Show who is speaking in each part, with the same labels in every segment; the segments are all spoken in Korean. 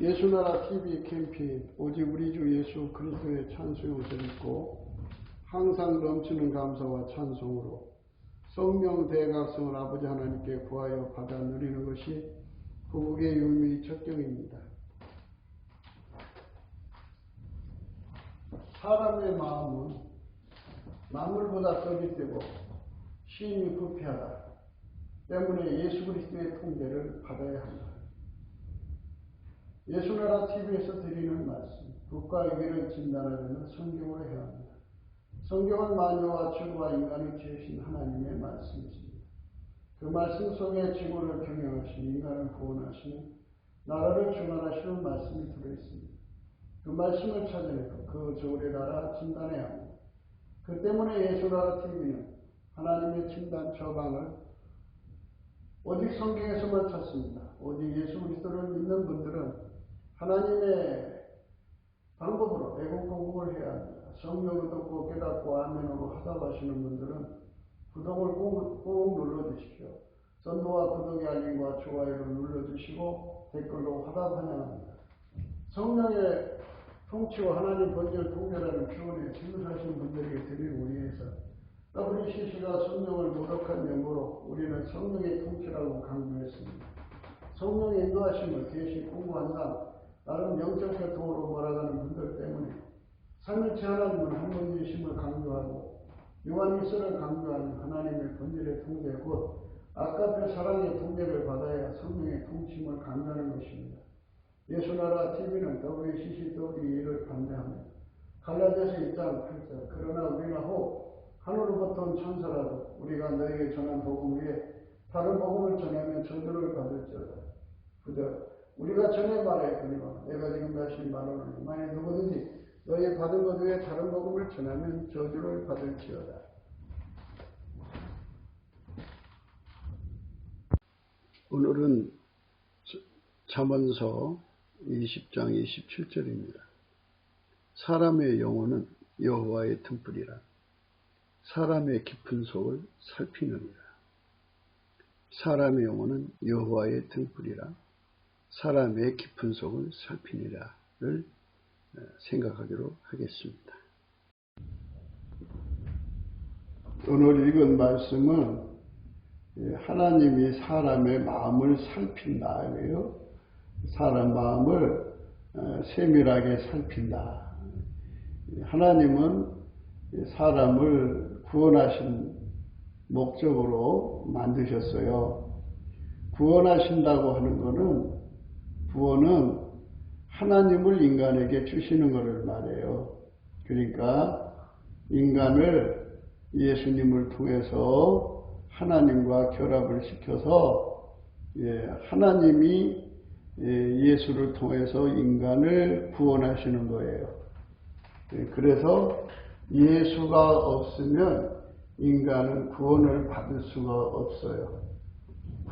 Speaker 1: 예수나라 TV 캠페인 오직 우리 주 예수 그리스도의 찬송의 옷을 입고 항상 넘치는 감사와 찬송으로 성령 대각성을 아버지 하나님께 구하여 받아 누리는 것이 부국의 유미 첫 경입니다. 사람의 마음은 만물보다 거짓되고 시인이 부패하다 때문에 예수 그리스도의 통제를 받아야 한다. 예수나라 TV에서 드리는 말씀, 국가 위기를 진단하려면 성경으로 해야 합니다. 성경은 만유와 지구와 인간을 지으신 하나님의 말씀이십니다. 그 말씀 속에 지구를 경영하시는 인간을 구원하시는 나라를 주관하시는 말씀이 들어있습니다. 그 말씀을 찾아내고 그 저울의 나라 진단해야 합니다. 그 때문에 예수나라 TV는 하나님의 진단 처방을 오직 성경에서만 찾습니다. 오직 예수 그리스도를 믿는 분들은 하나님의 방법으로 애국 공부를 해야 합니다. 성경을 듣고 깨닫고 아멘으로 하답하시는 분들은 구독을 꾹 눌러주십시오. 전도와 구독의 알림과 좋아요를 눌러주시고 댓글로 화답하냐합니다. 성령의 통치와 하나님 본질 통제라는 교훈에 질문하시는 분들에게 드리고 위해서 WCC가 성령을 모독한 명으로 우리는 성령의 통치라고 강조했습니다. 성령의 인도하심을 계시 공부한다. 나름 영적 교통으로 몰아가는 분들 때문에 삼위일체 하나님은 한 분이심을 강조하고 유한일설을 강조하는 하나님의 본질의 통제 곧 아까의 사랑의 통제를 받아야 성령의 통치임을 강조하는 것입니다. 예수나라 TV는 WCCW를 반대합니다. 갈라디아서 1장 8절 그러나 우리가 혹 하늘로부터 온 천사라도 우리가 너에게 전한 복음 위에 다른 복음을 전하면 저주를 받을지어다. 9절 우리가 전에 말하였거니와 내가 지금 다시 말하노니 만약 누구든지 너희 받은 것 외에 다른 복음을 전하면 저주를 받을지어다. 오늘은 잠언서 20장 27절입니다. 사람의 영혼은 여호와의 등불이라 사람의 깊은 속을 살피느니라. 사람의 영혼은 여호와의 등불이라 사람의 깊은 속을 살피니라를 생각하기로 하겠습니다. 오늘 읽은 말씀은 하나님이 사람의 마음을 살핀다. 그래요. 사람 마음을 세밀하게 살핀다. 하나님은 사람을 구원하신 목적으로 만드셨어요. 구원하신다고 하는 것은 구원은 하나님을 인간에게 주시는 것을 말해요. 그러니까 인간을 예수님을 통해서 하나님과 결합을 시켜서 하나님이 예수를 통해서 인간을 구원하시는 거예요. 그래서 예수가 없으면 인간은 구원을 받을 수가 없어요.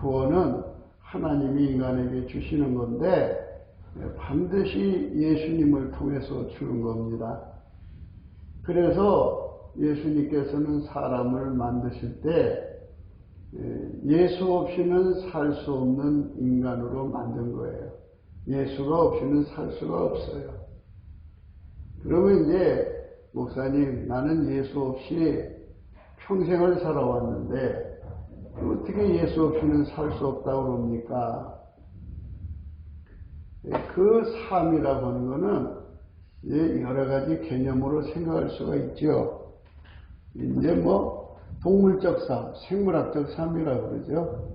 Speaker 1: 구원은 하나님이 인간에게 주시는 건데 반드시 예수님을 통해서 주는 겁니다. 그래서 예수님께서는 사람을 만드실 때 예수 없이는 살 수 없는 인간으로 만든 거예요. 예수가 없이는 살 수가 없어요. 그러면 이제 목사님 나는 예수 없이 평생을 살아왔는데 어떻게 예수 없이는 살 수 없다고 그럽니까? 그 삶이라고 하는 거는 여러 가지 개념으로 생각할 수가 있죠. 이제 동물적 삶, 생물학적 삶이라고 그러죠.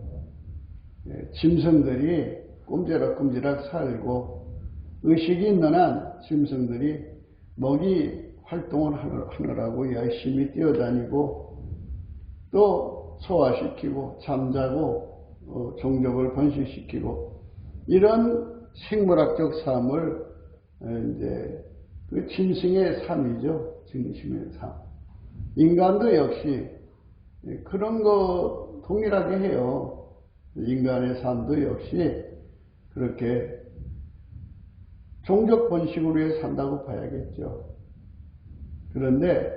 Speaker 1: 짐승들이 꼼지락꼼지락 살고 의식이 있는 한 짐승들이 먹이 활동을 하느라고 열심히 뛰어다니고 또 소화시키고 잠자고 종족을 번식시키고 이런 생물학적 삶을 이제 그 짐승의 삶이죠. 짐승의 삶. 인간도 역시 그런 거 동일하게 해요. 인간의 삶도 역시 그렇게 종족 번식으로 해서 산다고 봐야겠죠. 그런데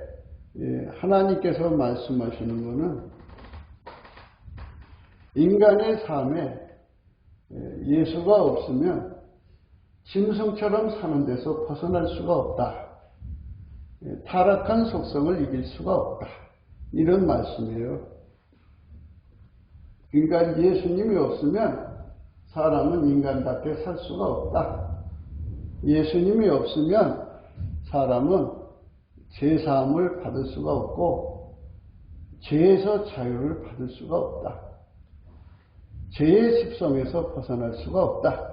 Speaker 1: 하나님께서 말씀하시는 것은 인간의 삶에 예수가 없으면 짐승처럼 사는 데서 벗어날 수가 없다. 타락한 속성을 이길 수가 없다. 이런 말씀이에요. 그러니까 예수님이 없으면 사람은 인간답게 살 수가 없다. 예수님이 없으면 사람은 죄사함을 받을 수가 없고 죄에서 자유를 받을 수가 없다. 죄의 습성에서 벗어날 수가 없다.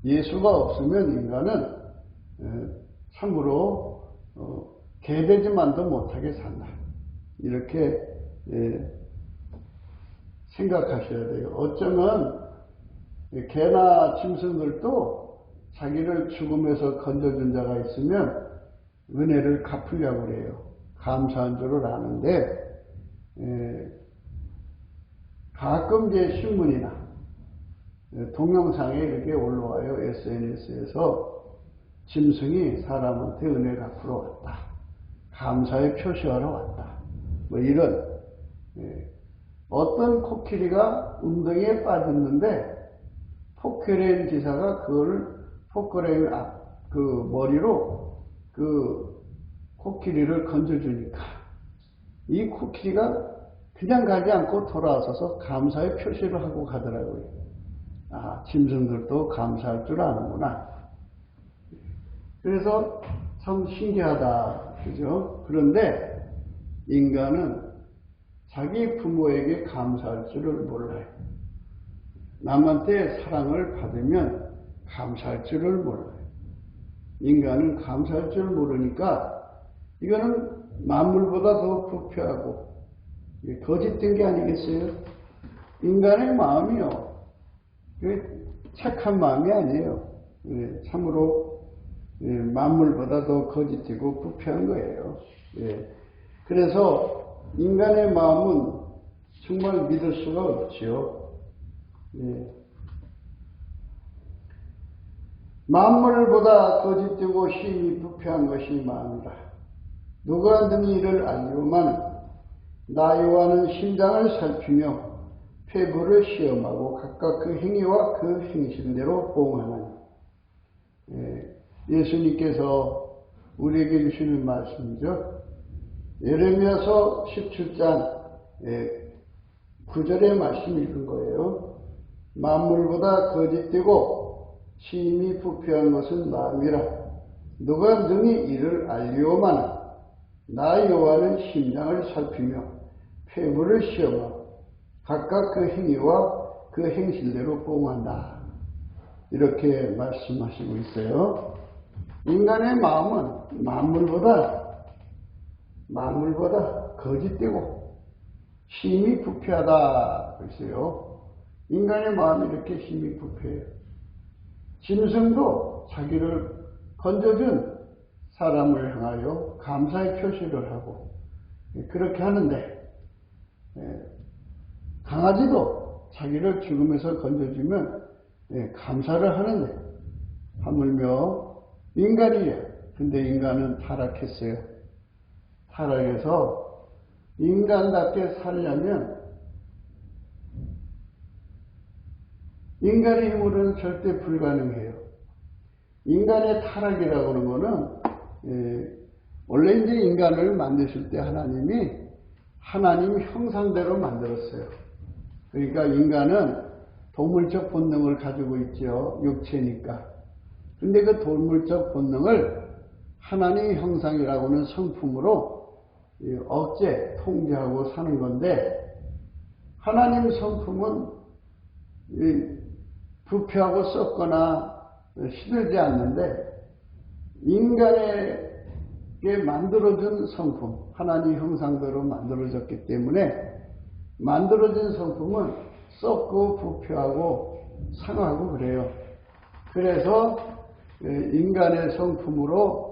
Speaker 1: 예수가 없으면 인간은 참으로 개되지만도 못하게 산다. 이렇게 생각하셔야 돼요. 어쩌면 개나 짐승들도 자기를 죽음에서 건져준 자가 있으면 은혜를 갚으려고 그래요. 감사한 줄을 아는데 가끔 제 신문이나 동영상에 이렇게 올라와요. SNS에서 짐승이 사람한테 은혜 갚으러 왔다. 감사의 표시하러 왔다. 뭐 이런 어떤 코끼리가 운동에 빠졌는데 포크레인 기사가 그걸 포크레인 그 머리로 그 코끼리를 건져주니까 이 코끼리가 그냥 가지 않고 돌아서서 감사의 표시를 하고 가더라고요. 아, 짐승들도 감사할 줄 아는구나. 그래서 참 신기하다. 그죠? 그런데 인간은 자기 부모에게 감사할 줄을 몰라요. 남한테 사랑을 받으면 감사할 줄을 몰라요. 인간은 감사할 줄을 모르니까 이거는 만물보다 더 부패하고 거짓된 게 아니겠어요? 인간의 마음이요. 착한 마음이 아니에요. 참으로 만물보다 더 거짓되고 부패한 거예요. 그래서 인간의 마음은 정말 믿을 수가 없지요. 만물보다 거짓되고 심히 부패한 것이 마음이다. 누가 능히 이를 알리오만 나 여호와는 심장을 살피며 폐부를 시험하고 각각 그 행위와 그 행실대로 보응하나니. 예수님께서 우리에게 주시는 말씀이죠. 예레미야서 17장 9절의 말씀 읽은 거예요. 만물보다 거짓되고 심히 부패한 것은 마음이라. 누가 능히 이를 알리오마는 나 여호와는 심장을 살피며 폐부를 시험하고 각각 그 행위와 그 행실대로 보응한다. 이렇게 말씀하시고 있어요. 인간의 마음은 만물보다 거짓되고 심히 부패하다 그랬어요. 인간의 마음이 이렇게 심히 부패해요. 짐승도 자기를 건져준 사람을 향하여 감사의 표시를 하고 그렇게 하는데 강아지도 자기를 죽음에서 건져주면 감사를 하는데 하물며 인간이에요. 근데 인간은 타락했어요. 타락해서 인간답게 살려면 인간의 힘으로는 절대 불가능해요. 인간의 타락이라고 하는 거는 원래 이제 인간을 만드실 때 하나님 형상대로 만들었어요. 그러니까 인간은 동물적 본능을 가지고 있죠. 육체니까. 근데 그 동물적 본능을 하나님의 형상이라고는 성품으로 억제, 통제하고 사는 건데 하나님 성품은 부패하고 썩거나 시들지 않는데 인간에게 만들어준 성품, 하나님 형상대로 만들어졌기 때문에 만들어진 성품은 썩고 부패하고 상하고 그래요. 그래서 인간의 성품으로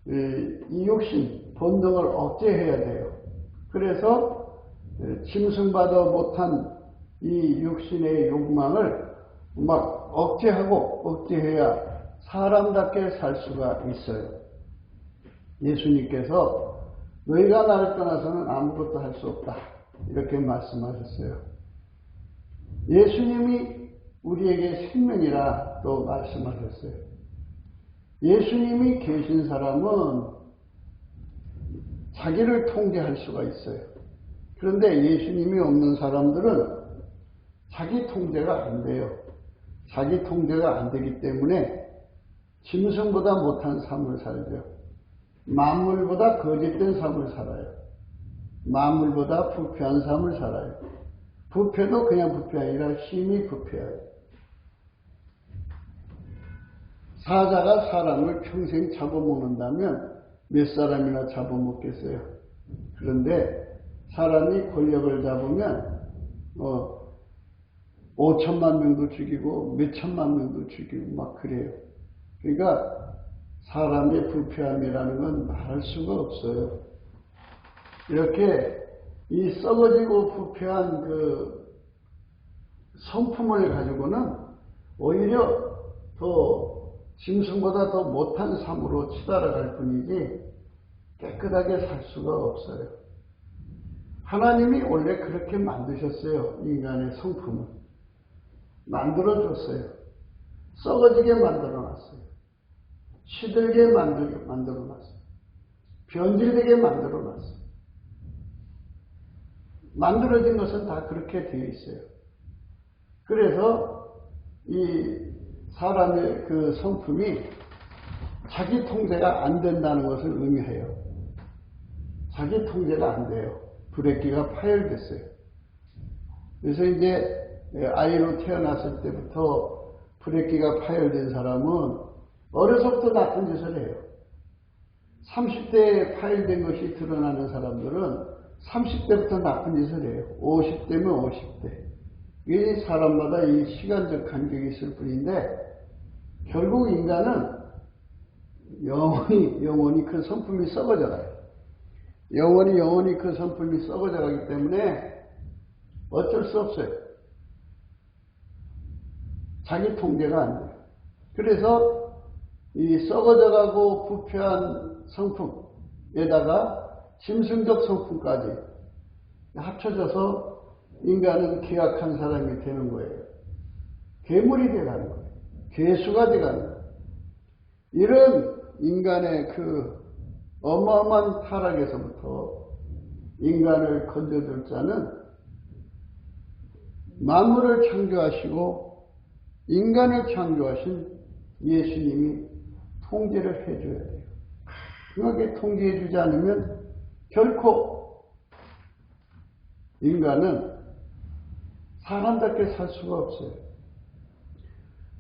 Speaker 1: 이 욕심, 본능을 억제해야 돼요. 그래서 짐승받아 못한 이 육신의 욕망을 막 억제해야 사람답게 살 수가 있어요. 예수님께서 너희가 나를 떠나서는 아무것도 할 수 없다. 이렇게 말씀하셨어요. 예수님이 우리에게 생명이라 또 말씀하셨어요. 예수님이 계신 사람은 자기를 통제할 수가 있어요. 그런데 예수님이 없는 사람들은 자기 통제가 안 돼요. 자기 통제가 안 되기 때문에 짐승보다 못한 삶을 살죠. 만물보다 거짓된 삶을 살아요. 만물보다 부패한 삶을 살아요. 부패도 그냥 부패가 아니라 심히 부패해요. 사자가 사람을 평생 잡아먹는다면 몇 사람이나 잡아먹겠어요. 그런데 사람이 권력을 잡으면 5천만 명도 죽이고 몇천만 명도 죽이고 막 그래요. 그러니까 사람의 부패함이라는 건 말할 수가 없어요. 이렇게 이 썩어지고 부패한 그 성품을 가지고는 오히려 더 짐승보다 더 못한 삶으로 치달아갈 뿐이지 깨끗하게 살 수가 없어요. 하나님이 원래 그렇게 만드셨어요. 인간의 성품을 만들어줬어요. 썩어지게 만들어놨어요. 시들게 만들어놨어요. 변질되게 만들어놨어요. 만들어진 것은 다 그렇게 되어 있어요. 그래서 이 사람의 그 성품이 자기 통제가 안 된다는 것을 의미해요. 자기 통제가 안 돼요. 브레이크가 파열됐어요. 그래서 이제 아이로 태어났을 때부터 브레이크가 파열된 사람은 어려서부터 나쁜 짓을 해요. 30대에 파열된 것이 드러나는 사람들은 30대부터 나쁜 짓을 해요. 50대면 50대. 이 사람마다 이 시간적 간격이 있을 뿐인데 결국 인간은 영원히 그 성품이 썩어져가요. 영원히 그 성품이 썩어져가기 때문에 어쩔 수 없어요. 자기 통제가 안 돼요. 그래서 이 썩어져가고 부패한 성품에다가 짐승적 성품까지 합쳐져서 인간은 기악한 사람이 되는 거예요. 괴물이 돼가는 거예요. 괴수가 돼가는 거예요. 이런 인간의 그 어마어마한 타락에서부터 인간을 건져줄 자는 만물을 창조하시고 인간을 창조하신 예수님이 통제를 해줘야 돼요. 강하게 통제해주지 않으면 결코 인간은 사람답게 살 수가 없어요.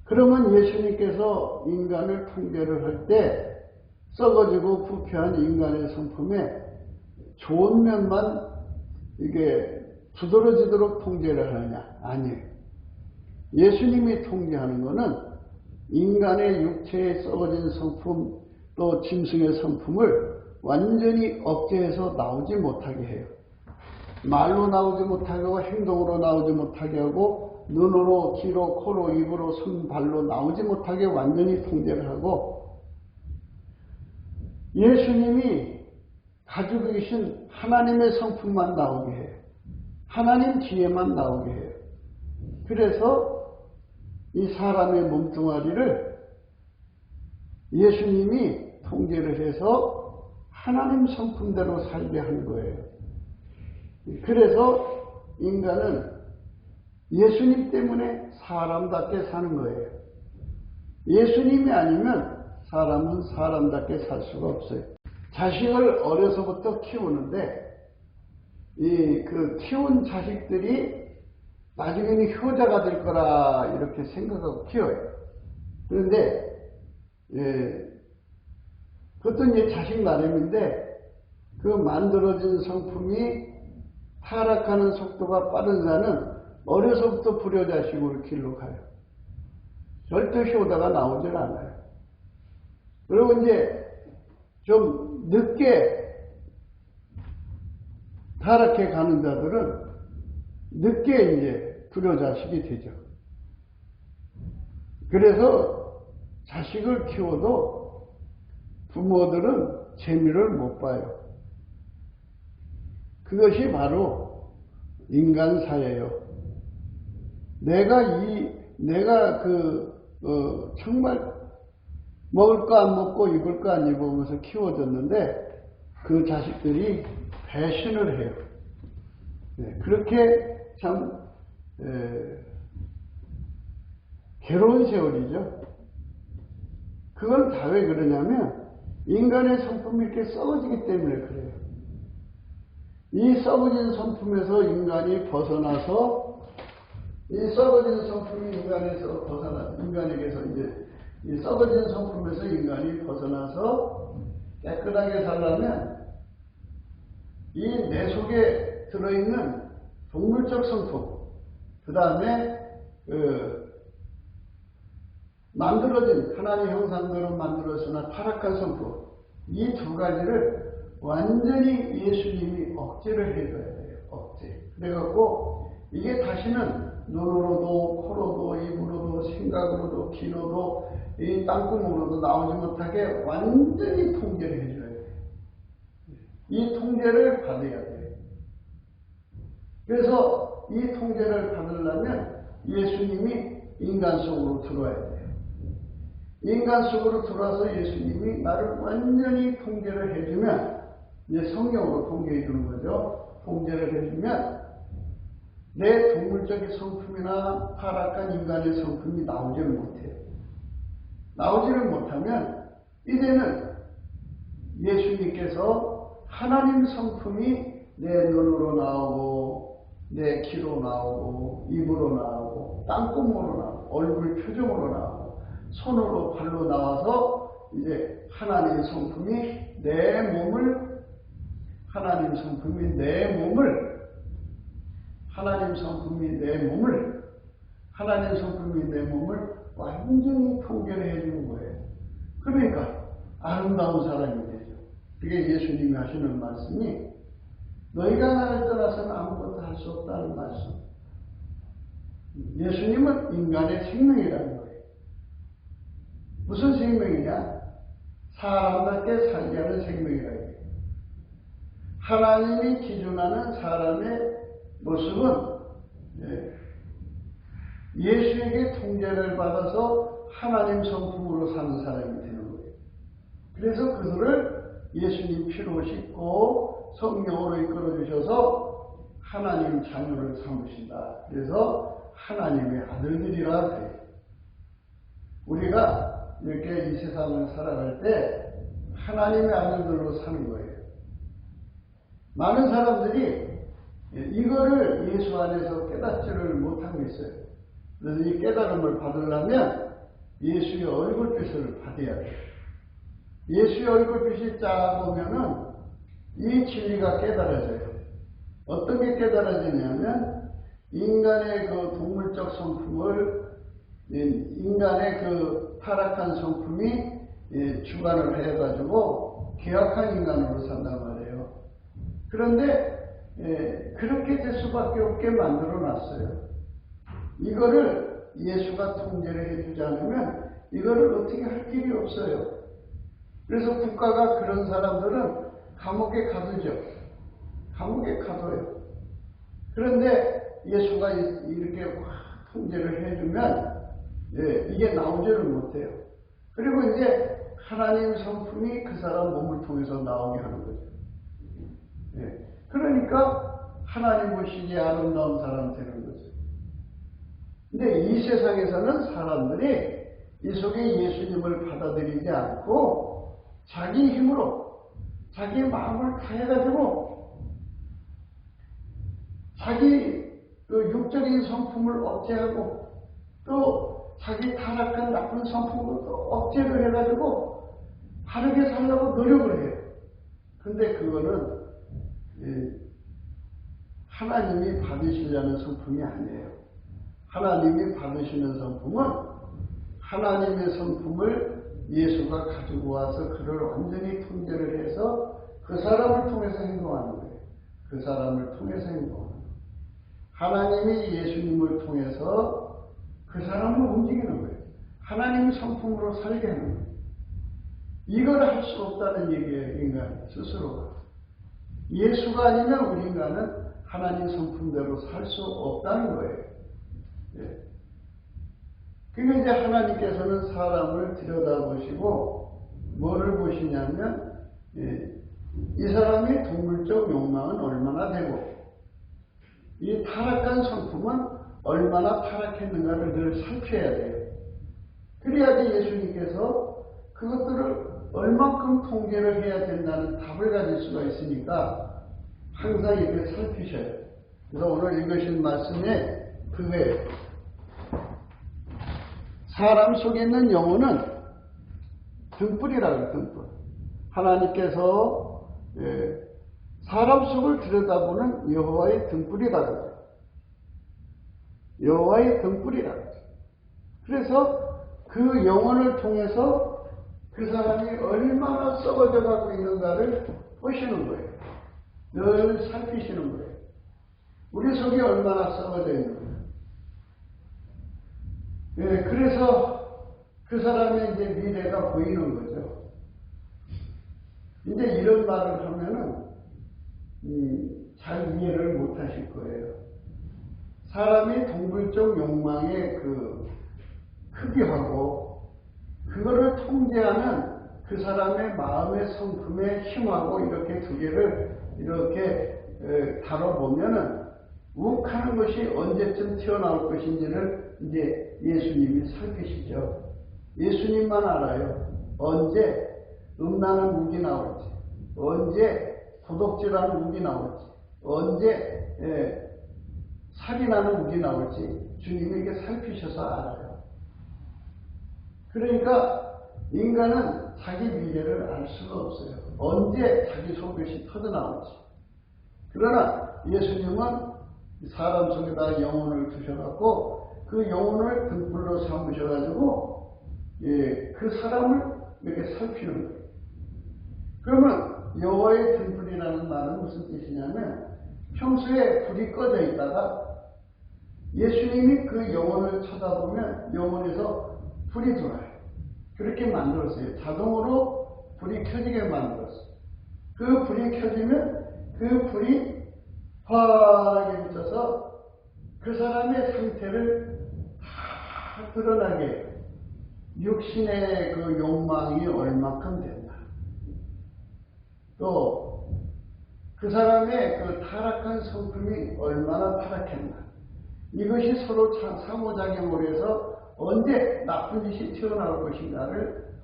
Speaker 1: 그러면 예수님께서 인간을 통제를 할 때 썩어지고 부패한 인간의 성품에 좋은 면만 이게 두드러지도록 통제를 하느냐? 아니에요. 예수님이 통제하는 것은 인간의 육체에 썩어진 성품 또 짐승의 성품을 완전히 억제해서 나오지 못하게 해요. 말로 나오지 못하게 하고 행동으로 나오지 못하게 하고 눈으로, 귀로, 코로, 입으로, 손, 발로 나오지 못하게 완전히 통제를 하고 예수님이 가지고 계신 하나님의 성품만 나오게 해요. 하나님 지혜만 나오게 해요. 그래서 이 사람의 몸뚱아리를 예수님이 통제를 해서 하나님 성품대로 살게 하는 거예요. 그래서 인간은 예수님 때문에 사람답게 사는 거예요. 예수님이 아니면 사람은 사람답게 살 수가 없어요. 자식을 어려서부터 키우는데 그 키운 자식들이 나중에는 효자가 될 거라 이렇게 생각하고 키워요. 그런데 그것도 이제 자식 나름인데 그 만들어진 성품이 타락하는 속도가 빠른 자는 어려서부터 불효자식으로 길로 가요. 절대 효자가 나오질 않아요. 그리고 이제 좀 늦게 타락해 가는 자들은 늦게 이제 불효자식이 되죠. 그래서 자식을 키워도 부모들은 재미를 못 봐요. 그것이 바로 인간사예요. 내가 이 내가 정말 먹을 거 안 먹고 입을 거 안 입으면서 키워줬는데 그 자식들이 배신을 해요. 그렇게 참 괴로운 세월이죠. 그건 다 왜 그러냐면 인간의 성품이 이렇게 썩어지기 때문에 그래요. 이 썩어진 성품에서 인간이 벗어나서 이 썩어진 성품이 인간에게서 이제 이 썩어진 성품에서 인간이 벗어나서 깨끗하게 살려면 이 내 속에 들어있는 동물적 성품, 그 다음에 만들어진 하나님 형상대로 만들어서나 타락한 성품, 이 두 가지를 완전히 예수님이 억제를 해줘야 돼요. 억제. 그래갖고 이게 다시는 눈으로도 코로도 입으로도 생각으로도 귀로도 이 땅구멍으로도 나오지 못하게 완전히 통제를 해줘야 돼요. 이 통제를 받아야 돼요. 그래서 이 통제를 받으려면 예수님이 인간 속으로 들어와야 돼요. 인간 속으로 들어와서 예수님이 나를 완전히 통제를 해주면, 이제 성령으로 통제해 주는 거죠. 통제를 해주면 내 동물적인 성품이나 타락한 인간의 성품이 나오지를 못해요. 나오지를 못하면 이제는 예수님께서 하나님 성품이 내 눈으로 나오고 내 귀로 나오고 입으로 나오고 땅구멍으로 나오고 얼굴 표정으로 나오고 손으로 발로 나와서 이제 하나님 성품이 내 몸을 하나님 성품이 내 몸을 완전히 통제를 해주는 거예요. 그러니까 아름다운 사람이 되죠. 그게 예수님이 하시는 말씀이 너희가 나를 떠나서는 아무것도 할 수 없다는 말씀. 예수님은 인간의 생명이라는 거예요. 무슨 생명이냐? 사람답게 살게 하는 생명이라는 거예요. 하나님이 기준하는 사람의 모습은 예수에게 통제를 받아서 하나님 성품으로 사는 사람이 되는 거예요. 그래서 그들을 예수님 피로 씻고 성령으로 이끌어 주셔서 하나님 자녀를 삼으신다. 그래서 하나님의 아들들이라 그래요. 우리가 이렇게 이 세상을 살아갈 때 하나님의 아들들로 사는 거예요. 많은 사람들이 이거를 예수 안에서 깨닫지를 못하고 있어요. 그래서 이 깨달음을 받으려면 예수의 얼굴빛을 받아야 돼요. 예수의 얼굴빛이 쫙 오면은 이 진리가 깨달아져요. 어떤 게 깨달아지냐면 인간의 그 동물적 성품을 인간의 그 타락한 성품이 주관을 해가지고 계약한 인간으로 산단 말이에요. 그런데 그렇게 될 수밖에 없게 만들어 놨어요. 이거를 예수가 통제를 해주지 않으면 이거를 어떻게 할 길이 없어요. 그래서 국가가 그런 사람들은 감옥에 가두죠. 감옥에 가둬요. 그런데 예수가 이렇게 확 통제를 해주면 이게 나오지를 못해요. 그리고 이제 하나님 성품이 그 사람 몸을 통해서 나오게 하는 거죠. 그러니까 하나님 보시기에 아름다운 사람 되는 거죠. 근데 이 세상에서는 사람들이 이 속에 예수님을 받아들이지 않고 자기 힘으로 자기 마음을 다해가지고 자기 그 육적인 성품을 억제하고 또 자기 타락한 나쁜 성품을 또 억제를 해가지고 바르게 살려고 노력을 해요. 근데 그거는 하나님이 받으시려는 성품이 아니에요. 하나님이 받으시는 성품은 하나님의 성품을 예수가 가지고 와서 그를 완전히 통제를 해서 그 사람을 통해서 행동하는 거예요. 그 사람을 통해서 행동하는 거예요. 하나님이 예수님을 통해서 그 사람을 움직이는 거예요. 하나님 성품으로 살게 하는 거예요. 이걸 할 수 없다는 얘기예요. 인간 스스로가. 예수가 아니면 우리 인간은 하나님 성품대로 살 수 없다는 거예요. 그러니까 이제 하나님께서는 사람을 들여다보시고 뭐를 보시냐면 이 사람의 동물적 욕망은 얼마나 되고 이 타락한 성품은 얼마나 타락했는가를 늘 살펴야 돼요. 그래야지 예수님께서 그것들을 얼만큼 통제를 해야 된다는 답을 가질 수가 있으니까 항상 이렇게 살피셔요. 그래서 오늘 읽으신 말씀에 그게 사람 속에 있는 영혼은 등불이라고 등불. 하나님께서 사람 속을 들여다보는 여호와의 등불이라고. 여호와의 등불이라고. 그래서 그 영혼을 통해서 그 사람이 얼마나 썩어져 가고 있는가를 보시는 거예요. 늘 살피시는 거예요. 우리 속이 얼마나 썩어져 있는가. 그래서 그 사람의 이제 미래가 보이는 거죠. 이제 이런 말을 하면은 잘 이해를 못 하실 거예요. 사람이 동물적 욕망의 그 크기하고 그거를 통제하는 그 사람의 마음의 성품의 힘하고 이렇게 두 개를 이렇게 다뤄보면은 욱하는 것이 언제쯤 튀어나올 것인지를 이제 예수님이 살피시죠. 예수님만 알아요. 언제 음란한 무기 나올지, 언제 도둑질하는 무기 나올지, 언제 살인하는 무기 나올지 주님이 이게 살피셔서 알아요. 그러니까 인간은 자기 미래를 알 수가 없어요. 언제 자기 속것이 터져나올지. 그러나 예수님은 사람 속에다 영혼을 두셔갖고 그 영혼을 등불로 삼으셔가지고 그 사람을 이렇게 살피는 거예요. 그러면 여호와의 등불이라는 말은 무슨 뜻이냐면 평소에 불이 꺼져 있다가 예수님이 그 영혼을 쳐다보면 영혼에서 불이 들어와요. 그렇게 만들었어요. 자동으로 불이 켜지게 만들었어요. 그 불이 켜지면 그 불이 환하게 비춰서 그 사람의 상태를 다 드러나게 해요. 육신의 그 욕망이 얼마큼 된다. 또 그 사람의 그 타락한 성품이 얼마나 타락했나. 이것이 서로 상호작용을 해서 언제 나쁜 짓이 튀어나올 것인가를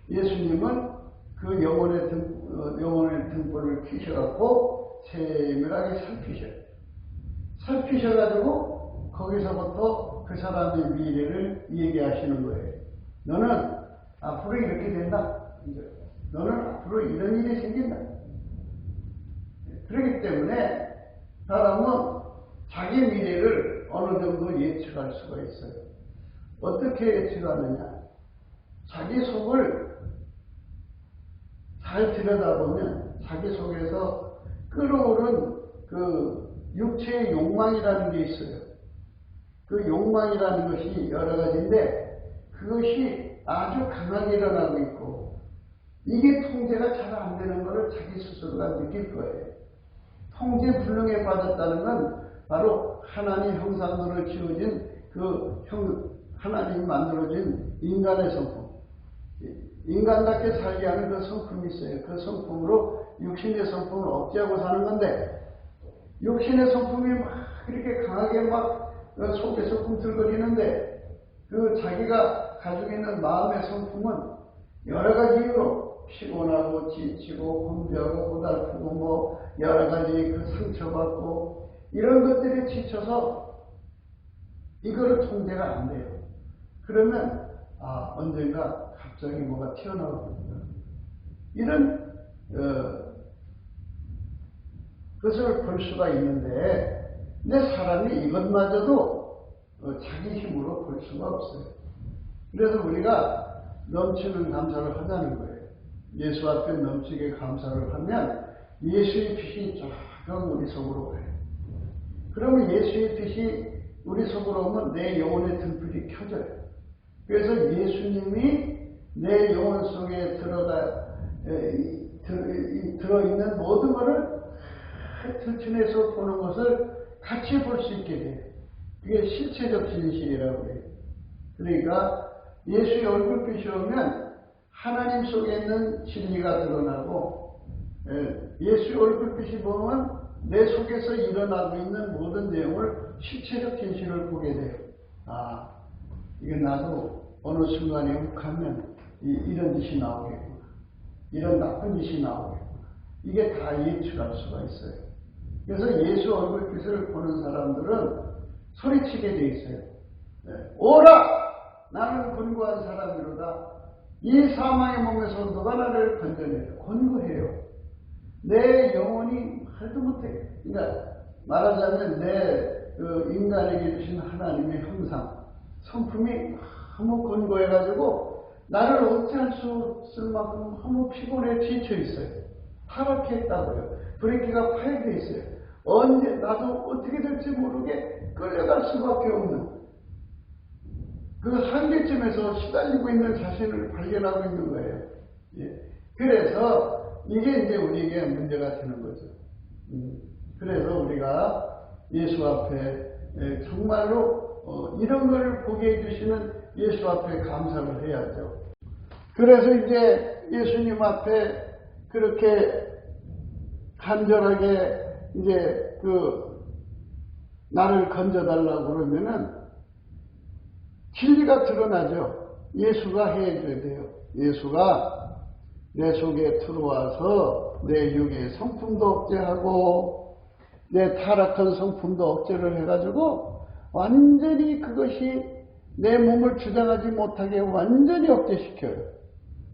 Speaker 1: 예수님은 그 영혼의 등불을 켜셔갖고 세밀하게 살피셔요. 살피셔가지고 거기서부터 그 사람의 미래를 얘기하시는 거예요. 너는 앞으로 이렇게 된다. 너는 앞으로 이런 일이 생긴다. 그렇기 때문에 사람은 자기 미래를 어느 정도 예측할 수가 있어요. 어떻게 예측하느냐? 자기 속을 잘 들여다보면 자기 속에서 끌어오른 그 육체의 욕망이라는 게 있어요. 그 욕망이라는 것이 여러 가지인데 그것이 아주 강하게 일어나고 있고 이게 통제가 잘 안 되는 것을 자기 스스로가 느낄 거예요. 통제 불능에 빠졌다는 건 바로 하나님 형상으로 지어진 하나님이 만들어진 인간의 성품. 인간답게 살게 하는 그 성품이 있어요. 그 성품으로 육신의 성품을 억제하고 사는 건데 육신의 성품이 막 이렇게 강하게 막 속에서 꿈틀거리는데 그 자기가 가지고 있는 마음의 성품은 여러 가지 이유로 피곤하고 지치고 공부하고 고달프고 뭐 여러 가지 그 상처받고 이런 것들에 지쳐서 이거를 통제가 안 돼요. 그러면 언젠가 갑자기 뭐가 튀어나오거든요. 이런 것을 볼 수가 있는데 근데 사람이 이것마저도 자기 힘으로 볼 수가 없어요. 그래서 우리가 넘치는 감사를 하자는 거예요. 예수 앞에 넘치게 감사를 하면 예수의 빛이 쫙 우리 속으로 가요. 그러면 예수의 빛이 우리 속으로 오면 내 영혼의 등불이 켜져요. 그래서 예수님이 내 영혼 속에 들어있는 모든 것을 들춰내서 보는 것을 같이 볼 수 있게 돼요. 그게 실체적 진실이라고 해요. 그러니까 예수의 얼굴빛이 오면 하나님 속에 있는 진리가 드러나고, 예수의 얼굴빛이 보면 내 속에서 일어나고 있는 모든 내용을 실체적 진실을 보게 돼요. 아, 이게 나도 어느 순간에 욱하면 이런 짓이 나오겠구나. 이런 나쁜 짓이 나오겠구나. 이게 다 예측할 수가 있어요. 그래서 예수 얼굴빛을 보는 사람들은 소리치게 돼 있어요. 오라! 나는 곤고한 사람이로다. 이 사망의 몸에서 누가 나를 건져내려. 권고해요. 내 영혼이 말도 못해. 그러니까 말하자면 내 그 인간에게 주신 하나님의 형상, 성품이 너무 권고해가지고 나를 어찌할 수 없을 만큼 너무 피곤해 지쳐 있어요. 타락했다고요. 브레이크가 파열돼 있어요. 언제 나도 어떻게 될지 모르게 끌려갈 수밖에 없는 그 한계점에서 시달리고 있는 자신을 발견하고 있는 거예요. 예. 그래서 이게 이제 우리에게 문제가 되는 거죠. 그래서 우리가 예수 앞에 정말로 이런 걸 보게 해주시는 예수 앞에 감사를 해야죠. 그래서 이제 예수님 앞에 그렇게 간절하게 이제 나를 건져달라고 그러면은 진리가 드러나죠. 예수가 해줘야 돼요. 예수가 내 속에 들어와서 내 육의 성품도 억제하고 내 타락한 성품도 억제를 해가지고 완전히 그것이 내 몸을 주장하지 못하게 완전히 억제시켜요.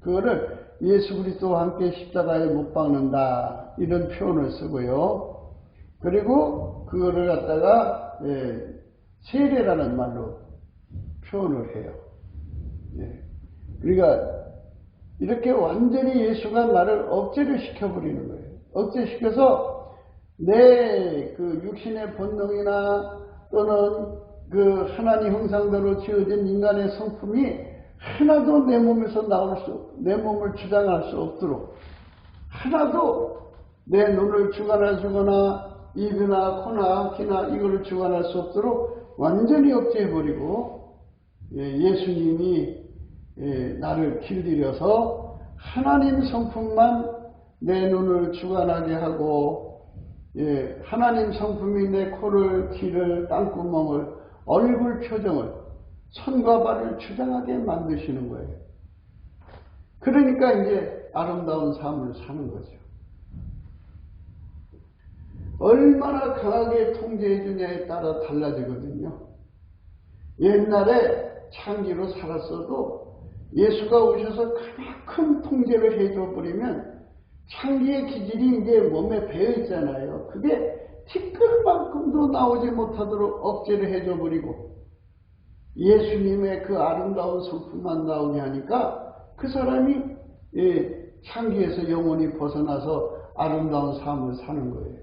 Speaker 1: 그거를 예수 그리스도와 함께 십자가에 못 박는다 이런 표현을 쓰고요. 그리고 그거를 갖다가 세례라는 말로 표현을 해요. 그러니까 이렇게 완전히 예수가 나를 억제를 시켜버리는 거예요. 억제시켜서 내 그 육신의 본능이나 또는 그 하나님 형상대로 지어진 인간의 성품이 하나도 내 몸에서 내 몸을 주장할 수 없도록, 하나도 내 눈을 주관해 주거나 입이나 코나 귀나 이거를 주관할 수 없도록 완전히 억제해버리고, 예수님이 나를 길들여서 하나님 성품만 내 눈을 주관하게 하고, 하나님 성품이 내 코를, 귀를, 땅구멍을, 얼굴 표정을, 손과 발을 주장하게 만드시는 거예요. 그러니까 이제 아름다운 삶을 사는 거죠. 얼마나 강하게 통제해 주냐에 따라 달라지거든요. 옛날에 창기로 살았어도 예수가 오셔서 그만큼 통제를 해줘 버리면 창기의 기질이 이제 몸에 배어 있잖아요. 그게 티끌만큼도 나오지 못하도록 억제를 해줘 버리고 예수님의 그 아름다운 성품만 나오게 하니까 그 사람이 창기에서 영원히 벗어나서 아름다운 삶을 사는 거예요.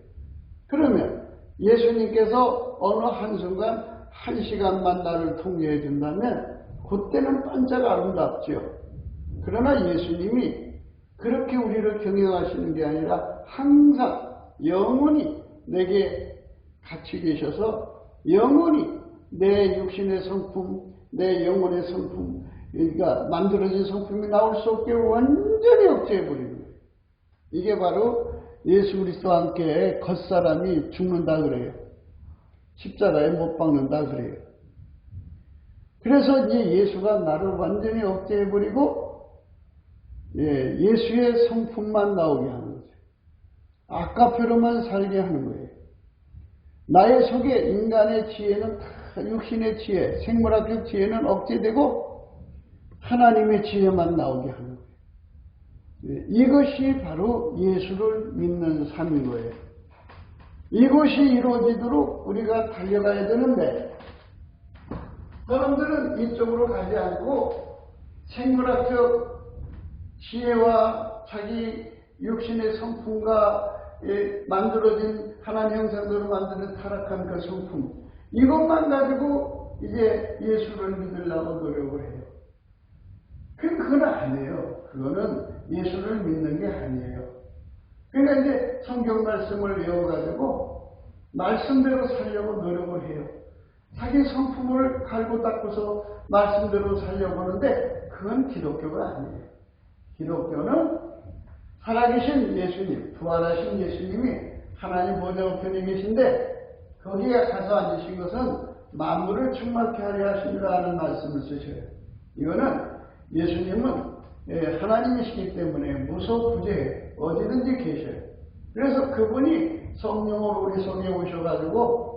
Speaker 1: 그러면 예수님께서 어느 한순간 1시간만 나를 통제해 준다면 그때는 반짝 아름답죠. 그러나 예수님이 그렇게 우리를 경영하시는 게 아니라 항상 영원히 내게 같이 계셔서 영원히 내 육신의 성품, 내 영혼의 성품, 그러니까 만들어진 성품이 나올 수 없게 완전히 억제해버리는 거예요. 이게 바로 예수 그리스도와 함께 겉사람이 죽는다 그래요. 십자가에 못 박는다 그래요. 그래서 이제 예수가 나를 완전히 억제해버리고 예수의 성품만 나오게 하는 거죠. 아까표로만 살게 하는 거예요. 나의 속에 인간의 지혜는 다 육신의 지혜, 생물학적 지혜는 억제되고 하나님의 지혜만 나오게 하는 거예요. 이것이 바로 예수를 믿는 삶인 거예요. 이것이 이루어지도록 우리가 달려가야 되는데 사람들은 이쪽으로 가지 않고 생물학적 지혜와 자기 육신의 성품과 만들어진 하나님 형상대로 만드는 타락한 그 성품, 이것만 가지고 이제 예수를 믿으려고 노력을 해요. 그건 아니에요. 그거는 예수를 믿는 게 아니에요. 그러니까 이제 성경 말씀을 외워가지고 말씀대로 살려고 노력을 해요. 자기 성품을 갈고 닦고서 말씀대로 살려고 하는데 그건 기독교가 아니에요. 기독교는 살아계신 예수님, 부활하신 예수님이 하나님 보좌우편에 계신데 거기에 가서 앉으신 것은 만물을 충만케 하려 하십니다 하는 말씀을 쓰셔요. 이거는 예수님은 하나님이시기 때문에 무소부재 어디든지 계셔요. 그래서 그분이 성령으로 우리 속에 오셔가지고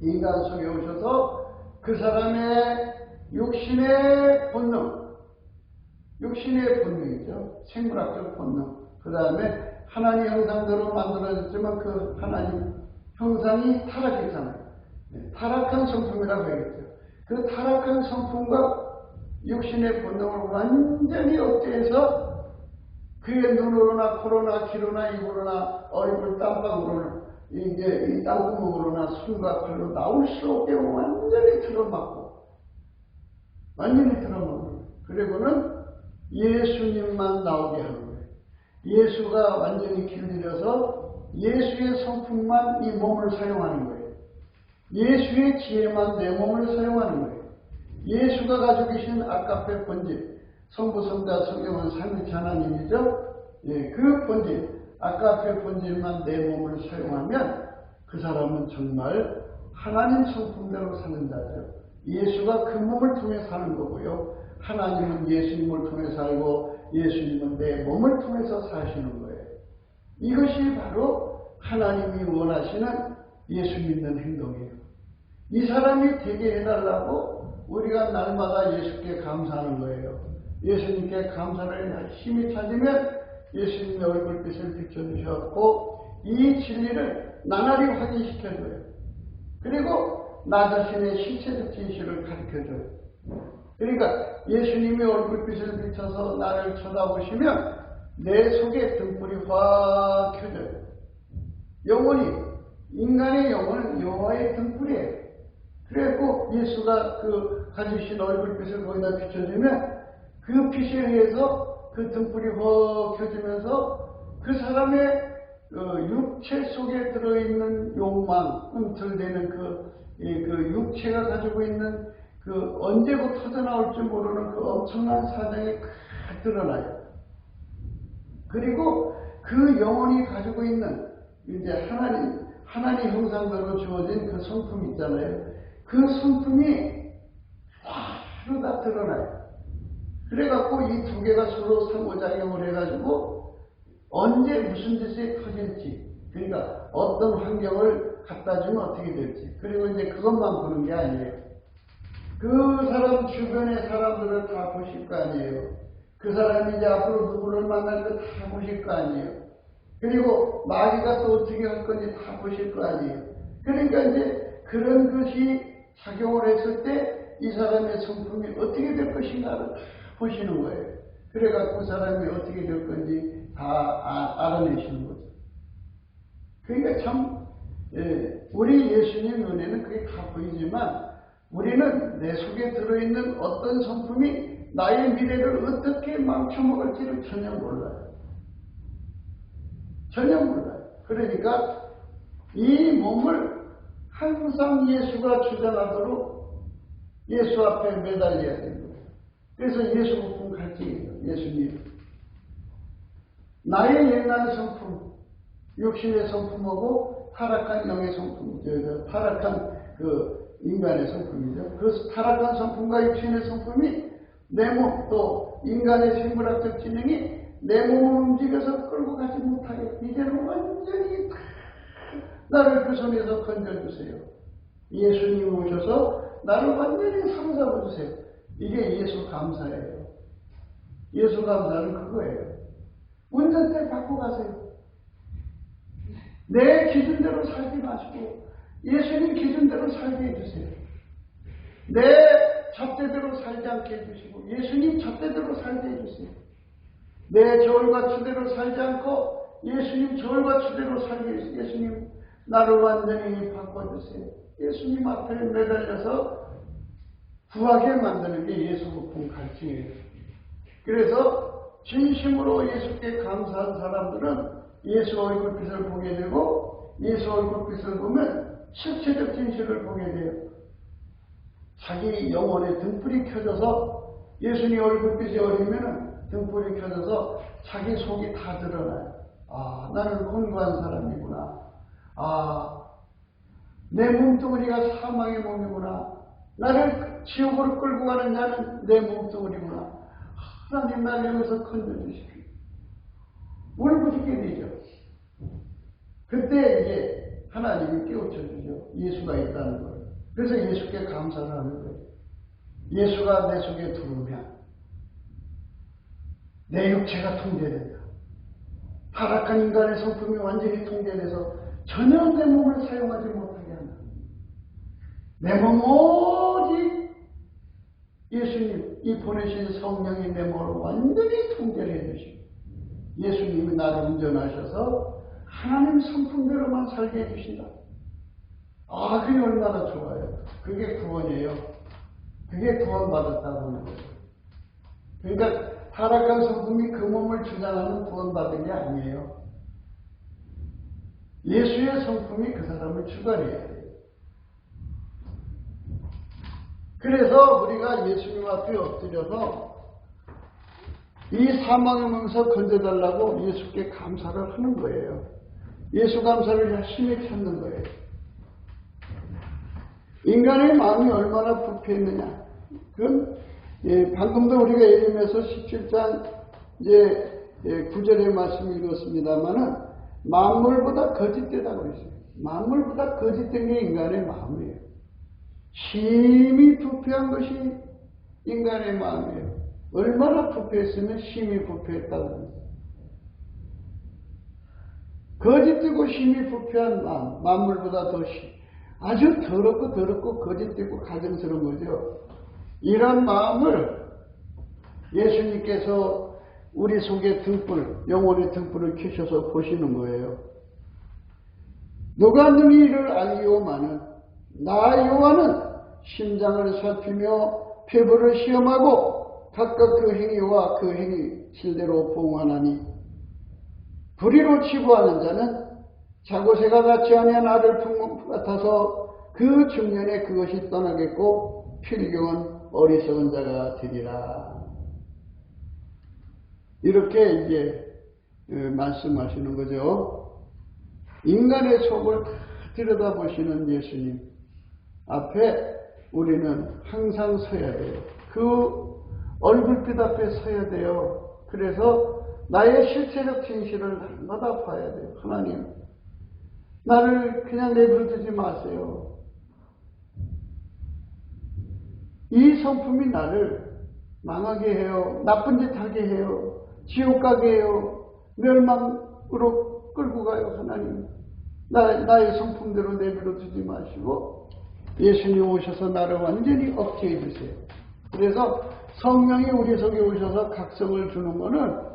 Speaker 1: 인간 속에 오셔서 그 사람의 육신의 본능이죠. 생물학적 본능. 그 다음에 하나님 형상대로 만들어졌지만 그 하나님 형상이 타락했잖아요. 타락한 성품이라고 하겠죠. 그 타락한 성품과 육신의 본능을 완전히 억제해서 그의 눈으로나 코로나 귀로나 입으로나 얼굴 땀방으로나 이제 이 땅구멍으로나 손과 발로 나올 수 없게 완전히 틀어막고 그리고는 예수님만 나오게 하는 거예요. 예수가 완전히 길들여서 예수의 성품만 이 몸을 사용하는 거예요. 예수의 지혜만 내 몸을 사용하는 거예요. 예수가 가지고 계신 아까페 본질, 성부, 성자, 성령은 삼위일체 하나님이죠. 그 본질, 아까페 본질만 내 몸을 사용하면 그 사람은 정말 하나님 성품대로 사는 자죠. 예수가 그 몸을 통해 사는 거고요. 하나님은 예수님을 통해 살고 예수님은 내 몸을 통해서 사시는 거예요. 이것이 바로 하나님이 원하시는 예수 믿는 행동이에요. 이 사람이 되게 해달라고 우리가 날마다 예수께 감사하는 거예요. 예수님께 감사를 힘이 찾으면 예수님의 얼굴빛을 비춰주셨고 이 진리를 나날이 확인시켜줘요. 그리고 나 자신의 실체적 진실을 가르쳐줘요. 그러니까 예수님의 얼굴빛을 비춰서 나를 쳐다보시면 내 속에 등불이 확 켜져요. 영혼이, 인간의 영혼은 여호와의 등불이에요. 그래갖고 예수가 그 가지신 얼굴빛을 거기다 비춰주면 그 빛에 의해서 그 등불이 확 켜지면서 그 사람의 육체 속에 들어있는 욕망, 꿈틀대는 그 육체가 가지고 있는 그 언제고 터져나올지 모르는 그 엄청난 사정이 다 드러나요. 그리고 그 영혼이 가지고 있는 이제 하나님 형상대로 주어진 그 성품 있잖아요. 그 성품이 바로 다 드러나요. 그래갖고 이 두 개가 서로 상호작용을 해가지고 언제 무슨 짓이 터질지, 그러니까 어떤 환경을 갖다 주면 어떻게 될지, 그리고 이제 그것만 보는 게 아니에요. 그 사람 주변의 사람들을 다 보실 거 아니에요. 그 사람이 이제 앞으로 누구를 만날 거 다 보실 거 아니에요. 그리고 마귀가 또 어떻게 할 건지 다 보실 거 아니에요. 그러니까 이제 그런 것이 작용을 했을 때 이 사람의 성품이 어떻게 될 것인가를 다 보시는 거예요. 그래갖고 그 사람이 어떻게 될 건지 다 알아내시는 거죠. 그러니까 참 우리 예수님 눈에는 그게 다 보이지만 우리는 내 속에 들어있는 어떤 성품이 나의 미래를 어떻게 망쳐먹을지를 전혀 몰라요. 전혀 몰라요. 그러니까 이 몸을 항상 예수가 주장하도록 예수 앞에 매달려야 되는 거예요. 그래서 예수 부품 갈증이에요. 예수님. 나의 옛날 성품, 육신의 성품하고 타락한 영의 성품, 타락한 그 인간의 성품이죠. 그 타락한 성품과 육신의 성품이 내 몸, 또 인간의 생물학적 지능이 내 몸을 움직여서 끌고 가지 못하게 이제는 완전히 나를 그 손에서 건져주세요. 예수님 오셔서 나를 완전히 사로잡아주세요. 이게 예수 감사예요. 예수 감사는 그거예요. 운전대 받고 가세요. 내 기준대로 살지 마시고 예수님 기준대로 살게 해주세요. 내 잣대대로 살지 않게 해주시고 예수님 잣대대로 살게 해주세요. 내 저울과 추대로 살지 않고 예수님 저울과 추대로 살게 해주세요. 예수님 나를 완전히 바꿔주세요. 예수님 앞에 매달려서 구하게 만드는 게 예수 부품 갈증이에요. 그래서 진심으로 예수께 감사한 사람들은 예수 얼굴빛을 보게 되고 예수 얼굴빛을 보면 실체적 진실을 보게 돼요. 자기 영혼에 등불이 켜져서 예수님 얼굴빛이 어리면 등불이 켜져서 자기 속이 다 드러나요. 아, 나는 곤고한 사람이구나. 아, 내 몸뚱어리가 사망의 몸이구나. 나를 지옥으로 끌고 가는 자는 내 몸뚱어리구나. 하나님 나를 여기서 건져주십시오. 울부짖게 되죠. 그때 이제 하나님이 깨우쳐주죠. 예수가 있다는 걸. 그래서 예수께 감사를 하는 거예요. 예수가 내 속에 들어오면 내 육체가 통제된다. 타락한 인간의 성품이 완전히 통제돼서 전혀 내 몸을 사용하지 못하게 한다. 내 몸 오직 예수님, 이 보내신 성령이 내 몸을 완전히 통제를 해주시고 예수님이 나를 운전하셔서 하나님 성품대로만 살게 해주신다. 아, 그게 얼마나 좋아요. 그게 구원이에요. 그게 구원받았다고 하는 거예요. 그러니까 타락한 성품이 그 몸을 주장하는 구원받은 게 아니에요. 예수의 성품이 그 사람을 주관해야 돼요. 그래서 우리가 예수님 앞에 엎드려서 이 사망의 몸에서 건져달라고 예수께 감사를 하는 거예요. 예수 감사를 열심히 찾는 거예요. 인간의 마음이 얼마나 부패했느냐. 그건 방금도 우리가 예레미야서 17장 9절의 말씀 읽었습니다마는 만물보다 거짓되다고 그랬어요. 만물보다 거짓된 게 인간의 마음이에요. 심히 부패한 것이 인간의 마음이에요. 얼마나 부패했으면 심히 부패했다고 합니다. 거짓되고 심히 부패한 마음, 만물보다 더 아주 더럽고 거짓되고 가증스러운 거죠. 이런 마음을 예수님께서 우리 속에 등불, 영혼의 등불을 켜셔서 보시는 거예요. 누가 능히 이를 알리오마는 나 여호와는 심장을 살피며 폐부를 시험하고 각각 그 행위와 그 행위 실대로 보응하나니 불의로 치부하는 자는 자고새가 같지 아니한 아들 품목 같아서 그 중년에 그것이 떠나겠고 필경은 어리석은 자가 되리라. 이렇게 이제 말씀하시는 거죠. 인간의 속을 들여다보시는 예수님 앞에 우리는 항상 서야 돼요. 그 얼굴빛 앞에 서야 돼요. 그래서 나의 실체적 진실을 날마다 봐야 돼요. 하나님, 나를 그냥 내버려두지 마세요. 이 성품이 나를 망하게 해요. 나쁜 짓 하게 해요. 지옥 가게 해요. 멸망으로 끌고 가요. 하나님, 나의 성품대로 내버려두지 마시고 예수님 오셔서 나를 완전히 억제해 주세요. 그래서 성령이 우리 속에 오셔서 각성을 주는 것은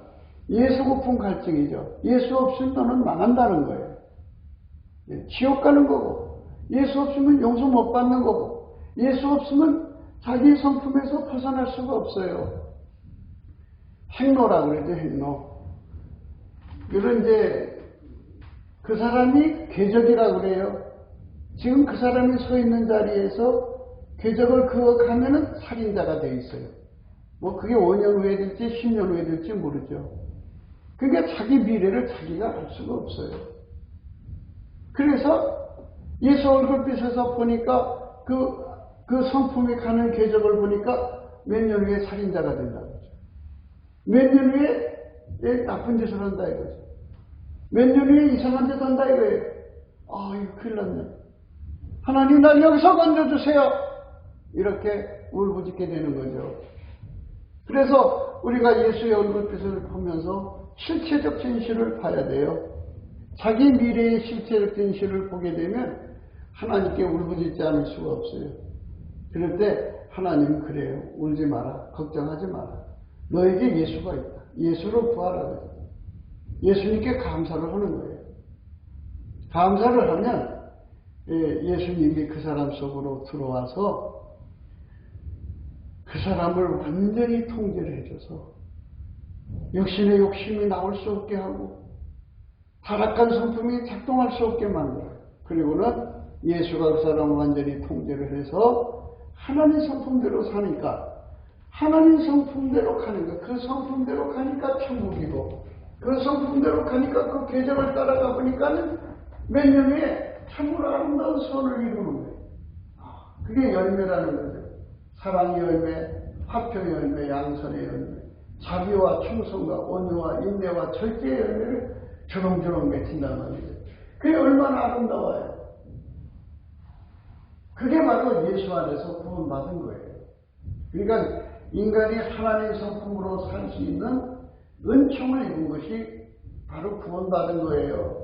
Speaker 1: 예수 고픈 갈증이죠. 예수 없으면 너는 망한다는 거예요. 지옥 가는 거고, 예수 없으면 용서 못 받는 거고, 예수 없으면 자기 성품에서 벗어날 수가 없어요. 행로라고 그러죠. 행로. 이런 그 사람이 궤적이라고 그래요. 지금 그 사람이 서 있는 자리에서 궤적을 그어가면은 살인자가 돼 있어요. 뭐 그게 5년 후에 될지 10년 후에 될지 모르죠. 그러니까 자기 미래를 자기가 알 수가 없어요. 그래서 예수 얼굴빛에서 보니까 그 성품이 가는 궤적을 보니까 몇 년 후에 살인자가 된다고 하죠. 몇 년 후에 나쁜 짓을 한다 이거죠. 몇 년 후에 이상한 짓 한다 이거예요. 아, 이거 큰일 났네. 하나님, 날 여기서 건져주세요. 이렇게 울부짖게 되는 거죠. 그래서 우리가 예수의 얼굴빛을 보면서 실체적 진실을 봐야 돼요. 자기 미래의 실체적 진실을 보게 되면 하나님께 울부짖지 않을 수가 없어요. 그럴 때 하나님은 그래요. 울지 마라. 걱정하지 마라. 너에게 예수가 있다. 예수로 부활하거든. 예수님께 감사를 하는 거예요. 감사를 하면 예수님이 그 사람 속으로 들어와서 그 사람을 완전히 통제를 해줘서 육신의 욕심이 나올 수 없게 하고 타락한 성품이 작동할 수 없게 만들어요. 그리고는 예수가 그 사람을 완전히 통제를 해서 하나님 성품대로 사니까 하나님 성품대로 가는 거, 그 성품대로 가니까 천국이고, 그 성품대로 가니까 그 계정을 따라가 보니까는 몇 년 후에 참으로 아름다운 선을 이루는 거예요. 그게 열매라는 거죠. 사랑의 열매, 화평의 열매, 양선의 열매, 자비와 충성과 온유와 인내와 절제의 열매를 저렁저렁 맺힌단 말이죠. 그게 얼마나 아름다워요. 그게 바로 예수 안에서 구원받은 거예요. 그러니까 인간이 하나님의 성품으로 살 수 있는 은총을 입은 것이 바로 구원받은 거예요.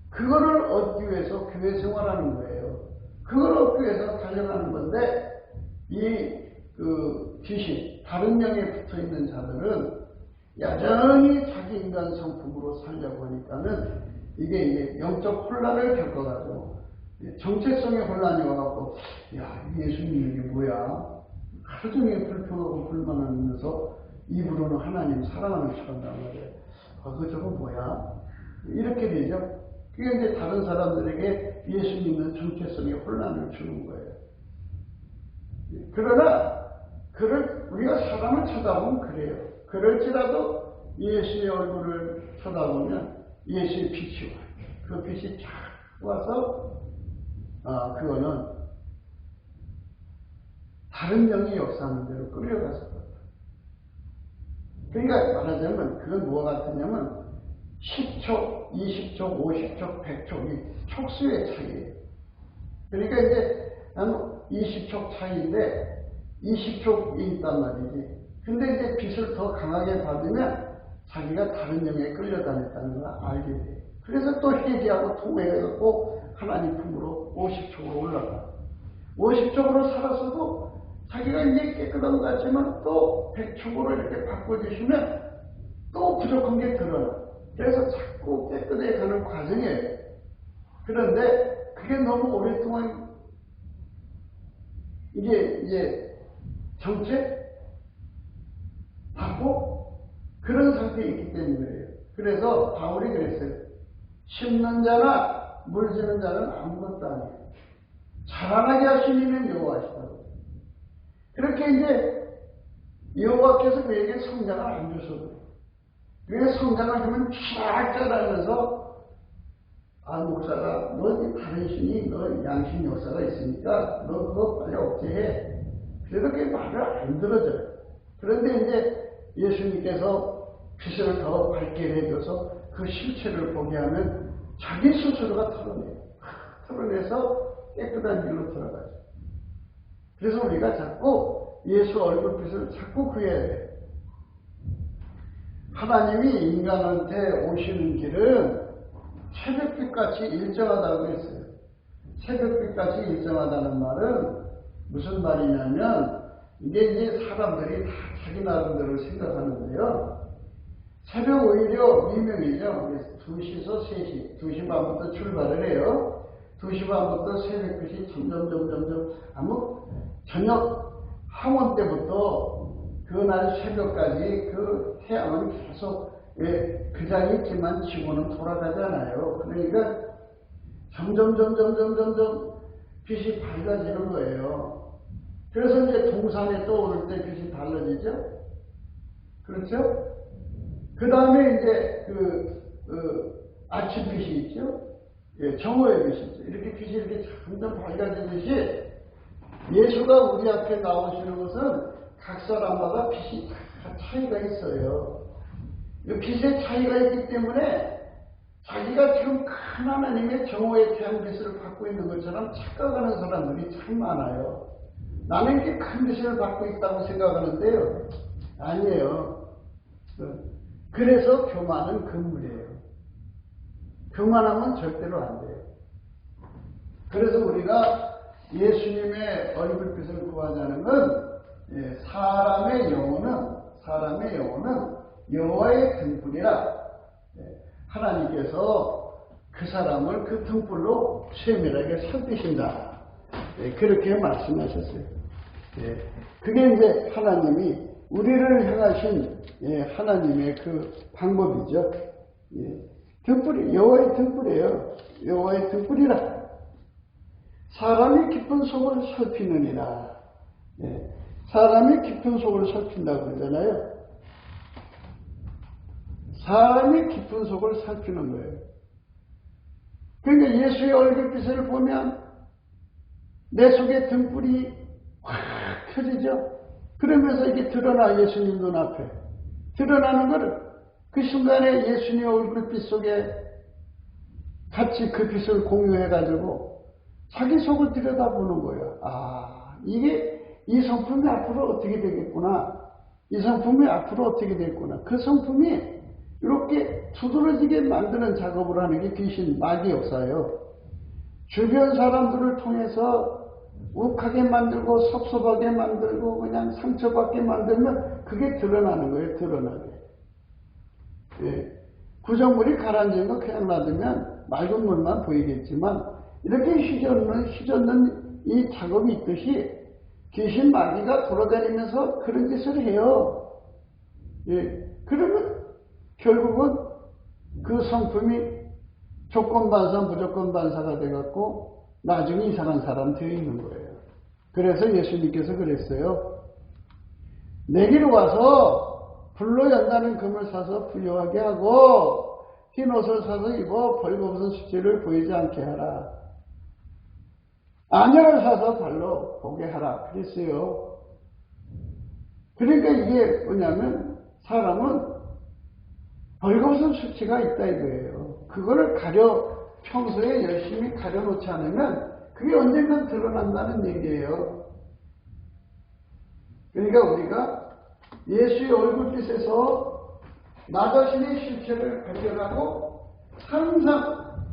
Speaker 1: 그거를 얻기 위해서 교회 생활하는 거예요. 그걸 얻기 위해서 달려가는 건데, 귀신, 다른 영에 붙어 있는 자들은 여전히 자기 인간 성품으로 살려고 하니까는 이게 이제 영적 혼란을 겪어가지고 정체성의 혼란이 와갖고, 야, 예수님 이게 뭐야? 하루 종일 불평하고 불만하면서 입으로는 하나님 사랑하는 척한단 말이에요. 저거 뭐야? 이렇게 되죠. 그게 이제 다른 사람들에게 예수 믿는 정체성의 혼란을 주는 거예요. 그러나 우리가 사람을 쳐다보면 그래요. 그럴지라도 예수의 얼굴을 쳐다보면 예수의 빛이 와요. 그 빛이 쫙 와서 그거는 다른 영이 역사하는 대로 끌려가서 그렇다. 그러니까 말하자면 그건 뭐가 같으냐면 10초, 20초, 50초, 100초 이 촉수의 차이예요. 그러니까 이제 한 20초 차이인데 20초 있단 말이지. 근데 이제 빛을 더 강하게 받으면 자기가 다른 영에 끌려다녔다는 걸 알게 돼요. 그래서 또 회개하고 통회해갖고 하나님 품으로 50촉으로 올라가. 50촉으로 살았어도 자기가 이제 깨끗한 것 같지만 또 100촉으로 이렇게 바꿔주시면 또 부족한 게 드러나. 그래서 자꾸 깨끗해 가는 과정이에요. 그런데 그게 너무 오랫동안 이제 정체 받고 그런 상태에 있기 때문이에요. 그래서 바울이 그랬어요. 심는 자나 물지는 자는 아무것도 아니에요. 자라나게 하신 이는 여호와시다고. 그렇게 이제 여호와께서 그에게 성장을 안 주셔도 돼요. 그게 성장을 하면 쫙 자라면서 목사가 너 다른 신이 너 양신 역사가 있으니까 너 그거 빨리 억제해. 그래도 그게 말을 안 들어줘요. 그런데 이제 예수님께서 빛을 더 밝게 해줘서 그 실체를 보게 하면 자기 스스로가 털어내요. 털어내서 깨끗한 길로 들어가죠. 그래서 우리가 자꾸 예수 얼굴빛을 자꾸 구해야 돼요. 하나님이 인간한테 오시는 길은 새벽빛같이 일정하다고 했어요. 새벽빛같이 일정하다는 말은 무슨 말이냐면 이게 이제 사람들이 다 자기 나름대로 생각하는데요. 새벽 오히려 미명이죠. 2시에서 3시, 2시 반부터 출발을 해요. 2시 반부터 새벽빛이 점점 저녁 항원 때부터 그날 새벽까지 그 태양은 계속 그 자리에 있지만 지구는 돌아가잖아요. 그러니까 점점 빛이 밝아지는 거예요. 그래서 이제 동산에 떠오를 때 빛이 달라지죠. 그렇죠? 그 다음에 이제 아침빛이 있죠. 정오의 빛이 있죠. 이렇게 빛이 이렇게 점점 밝아지듯이 예수가 우리 앞에 나오시는 것은 각 사람마다 빛이 다 차이가 있어요. 이 빛의 차이가 있기 때문에 자기가 지금 큰 하나님의 정오의 태양빛을 받고 있는 것처럼 착각하는 사람들이 참 많아요. 나는 이렇게 큰 빛을 받고 있다고 생각하는데요. 아니에요. 그래서 교만은 금물이에요. 교만하면 절대로 안 돼요. 그래서 우리가 예수님의 얼굴빛을 구하자는 건 사람의 영혼은 여호와의 등불이라 하나님께서 그 사람을 그 등불로 세밀하게 살피신다. 그렇게 말씀하셨어요. 그게 이제 하나님이 우리를 향하신 하나님의 그 방법이죠. 등불이 여호와의 등불이에요. 여호와의 등불이라. 사람이 깊은 속을 살피느니라. 예. 사람이 깊은 속을 살핀다고 그러잖아요. 사람이 깊은 속을 살피는 거예요. 그러니까 예수의 얼굴빛을 보면 내 속에 등불이 확 켜지죠. 그러면서 이게 드러나, 예수님 눈앞에 드러나는 거를 그 순간에 예수님 얼굴빛 속에 같이 그 빛을 공유해가지고 자기 속을 들여다보는 거예요. 아, 이 성품이 앞으로 어떻게 되겠구나. 이 성품이 앞으로 어떻게 되겠구나. 그 성품이 이렇게 두드러지게 만드는 작업을 하는 게 귀신 마귀 역사예요. 주변 사람들을 통해서 욱하게 만들고 섭섭하게 만들고 그냥 상처받게 만들면 그게 드러나는 거예요. 드러나게. 예. 구정물이 가라앉은 거 그냥 놔두면 맑은 물만 보이겠지만 이렇게 휘젓는 이 작업이 있듯이 귀신 마귀가 돌아다니면서 그런 짓을 해요. 예. 그러면 결국은 그 성품이 조건반사, 무조건반사가 돼갖고 나중에 이상한 사람 되어 있는 거예요. 그래서 예수님께서 그랬어요. 내게로 와서 불로 연다는 금을 사서 부유하게 하고 흰 옷을 사서 입어 벌거벗은 수치를 보이지 않게 하라. 안약을 사서 발로 보게 하라. 그랬어요. 그러니까 이게 뭐냐면 사람은 벌거벗은 수치가 있다 이거예요. 그거를 평소에 열심히 가려놓지 않으면 그게 언젠간 드러난다는 얘기예요. 그러니까 우리가 예수의 얼굴빛에서 나 자신의 실체를 발견하고 항상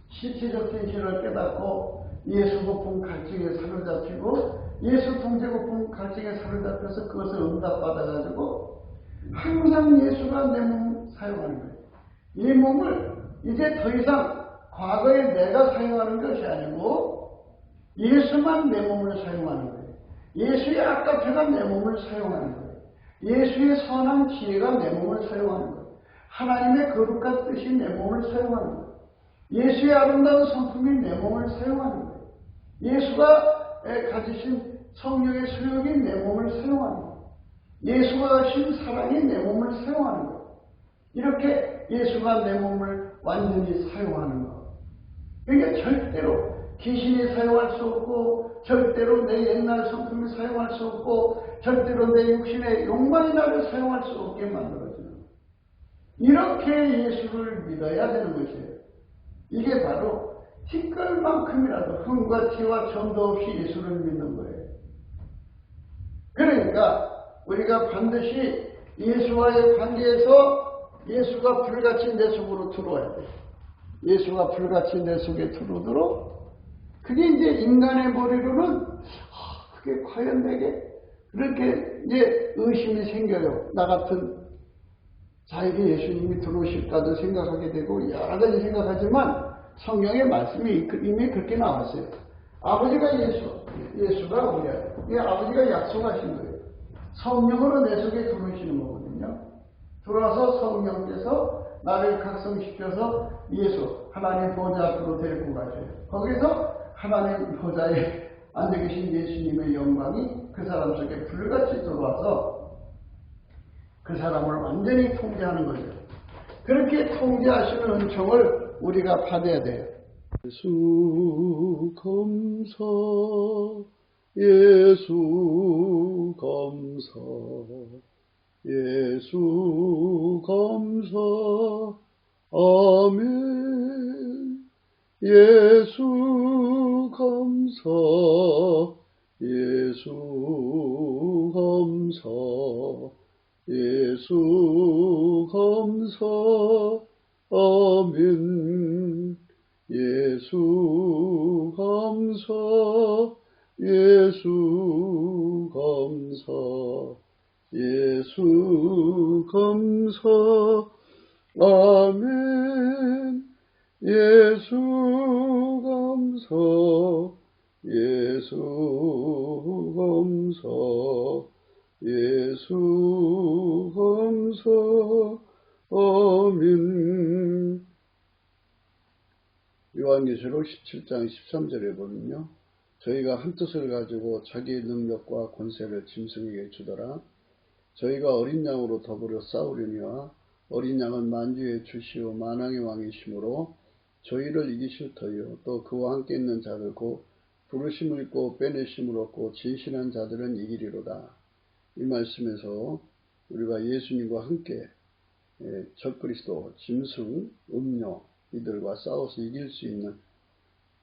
Speaker 1: 실체적 진실을 깨닫고 예수 고품 갈증에 사로잡히고 예수 통제 고품 갈증에 사로잡혀서 그것을 응답받아가지고 항상 예수가 내 몸을 사용하는 거예요. 이 몸을 이제 더 이상 과거에 내가 사용하는 것이 아니고 예수만 내 몸을 사용하는 거예요. 예수의 아까페가 내 몸을 사용하는 거예요. 예수의 선한 지혜가 내 몸을 사용하는 거예요. 하나님의 거룩한 뜻이 내 몸을 사용하는 거예요. 예수의 아름다운 성품이 내 몸을 사용하는 거예요. 예수가 가지신 성령의 수욕이 내 몸을 사용하는 거예요. 예수가 가신 사랑이 내 몸을 사용하는 거예요. 이렇게 예수가 내 몸을 완전히 사용하는 것. 그러니까 절대로 귀신이 사용할 수 없고 절대로 내 옛날 성품이 사용할 수 없고 절대로 내 육신의 욕망이 나를 사용할 수 없게 만들어주는 것. 이렇게 예수를 믿어야 되는 것이에요. 이게 바로 티끌만큼이라도 흠과 티와 점도 없이 예수를 믿는 거예요. 그러니까 우리가 반드시 예수와의 관계에서 예수가 불같이 내 속으로 들어와야 돼요. 예수가 불같이 내 속에 들어오도록 그게 이제 인간의 머리로는 그게 과연 내게 그렇게 이제 의심이 생겨요. 나 같은 자에게 예수님이 들어오실까도 생각하게 되고 여러 가지 생각하지만 성경의 말씀이 이미 그렇게 나왔어요. 아버지가 예수가 우리야. 이게 아버지가 약속하신 거예요. 성령으로 내 속에 들어오시는 거거든요. 들어와서 성령께서 나를 각성시켜서 예수, 하나님 보좌 앞으로 데리고 가셔요. 거기서 하나님 보좌에 앉아 계신 예수님의 영광이 그 사람 속에 불같이 들어와서 그 사람을 완전히 통제하는 거죠. 그렇게 통제하시는 은총을 우리가 받아야 돼요. 예수 감사, 예수 감사, 예수 감사, 아멘. 예수 감사, 예수 감사, 예수 감사, 아멘. 예수 감사, 예수 감사, 예수 감사, 아멘. 예수 감사, 예수 감사, 예수 감사, 아멘. 요한계시록 17장 13절에 보면요. 저희가 한 뜻을 가지고 자기의 능력과 권세를 짐승에게 주더라. 저희가 어린 양으로 더불어 싸우려니와 어린 양은 만주의 주시오 만왕의 왕이시므로 저희를 이기실 터이요 또 그와 함께 있는 자들 곧 부르심을 입고 빼내심을 얻고 진실한 자들은 이기리로다. 이 말씀에서 우리가 예수님과 함께 적그리스도, 짐승, 음료 이들과 싸워서 이길 수 있는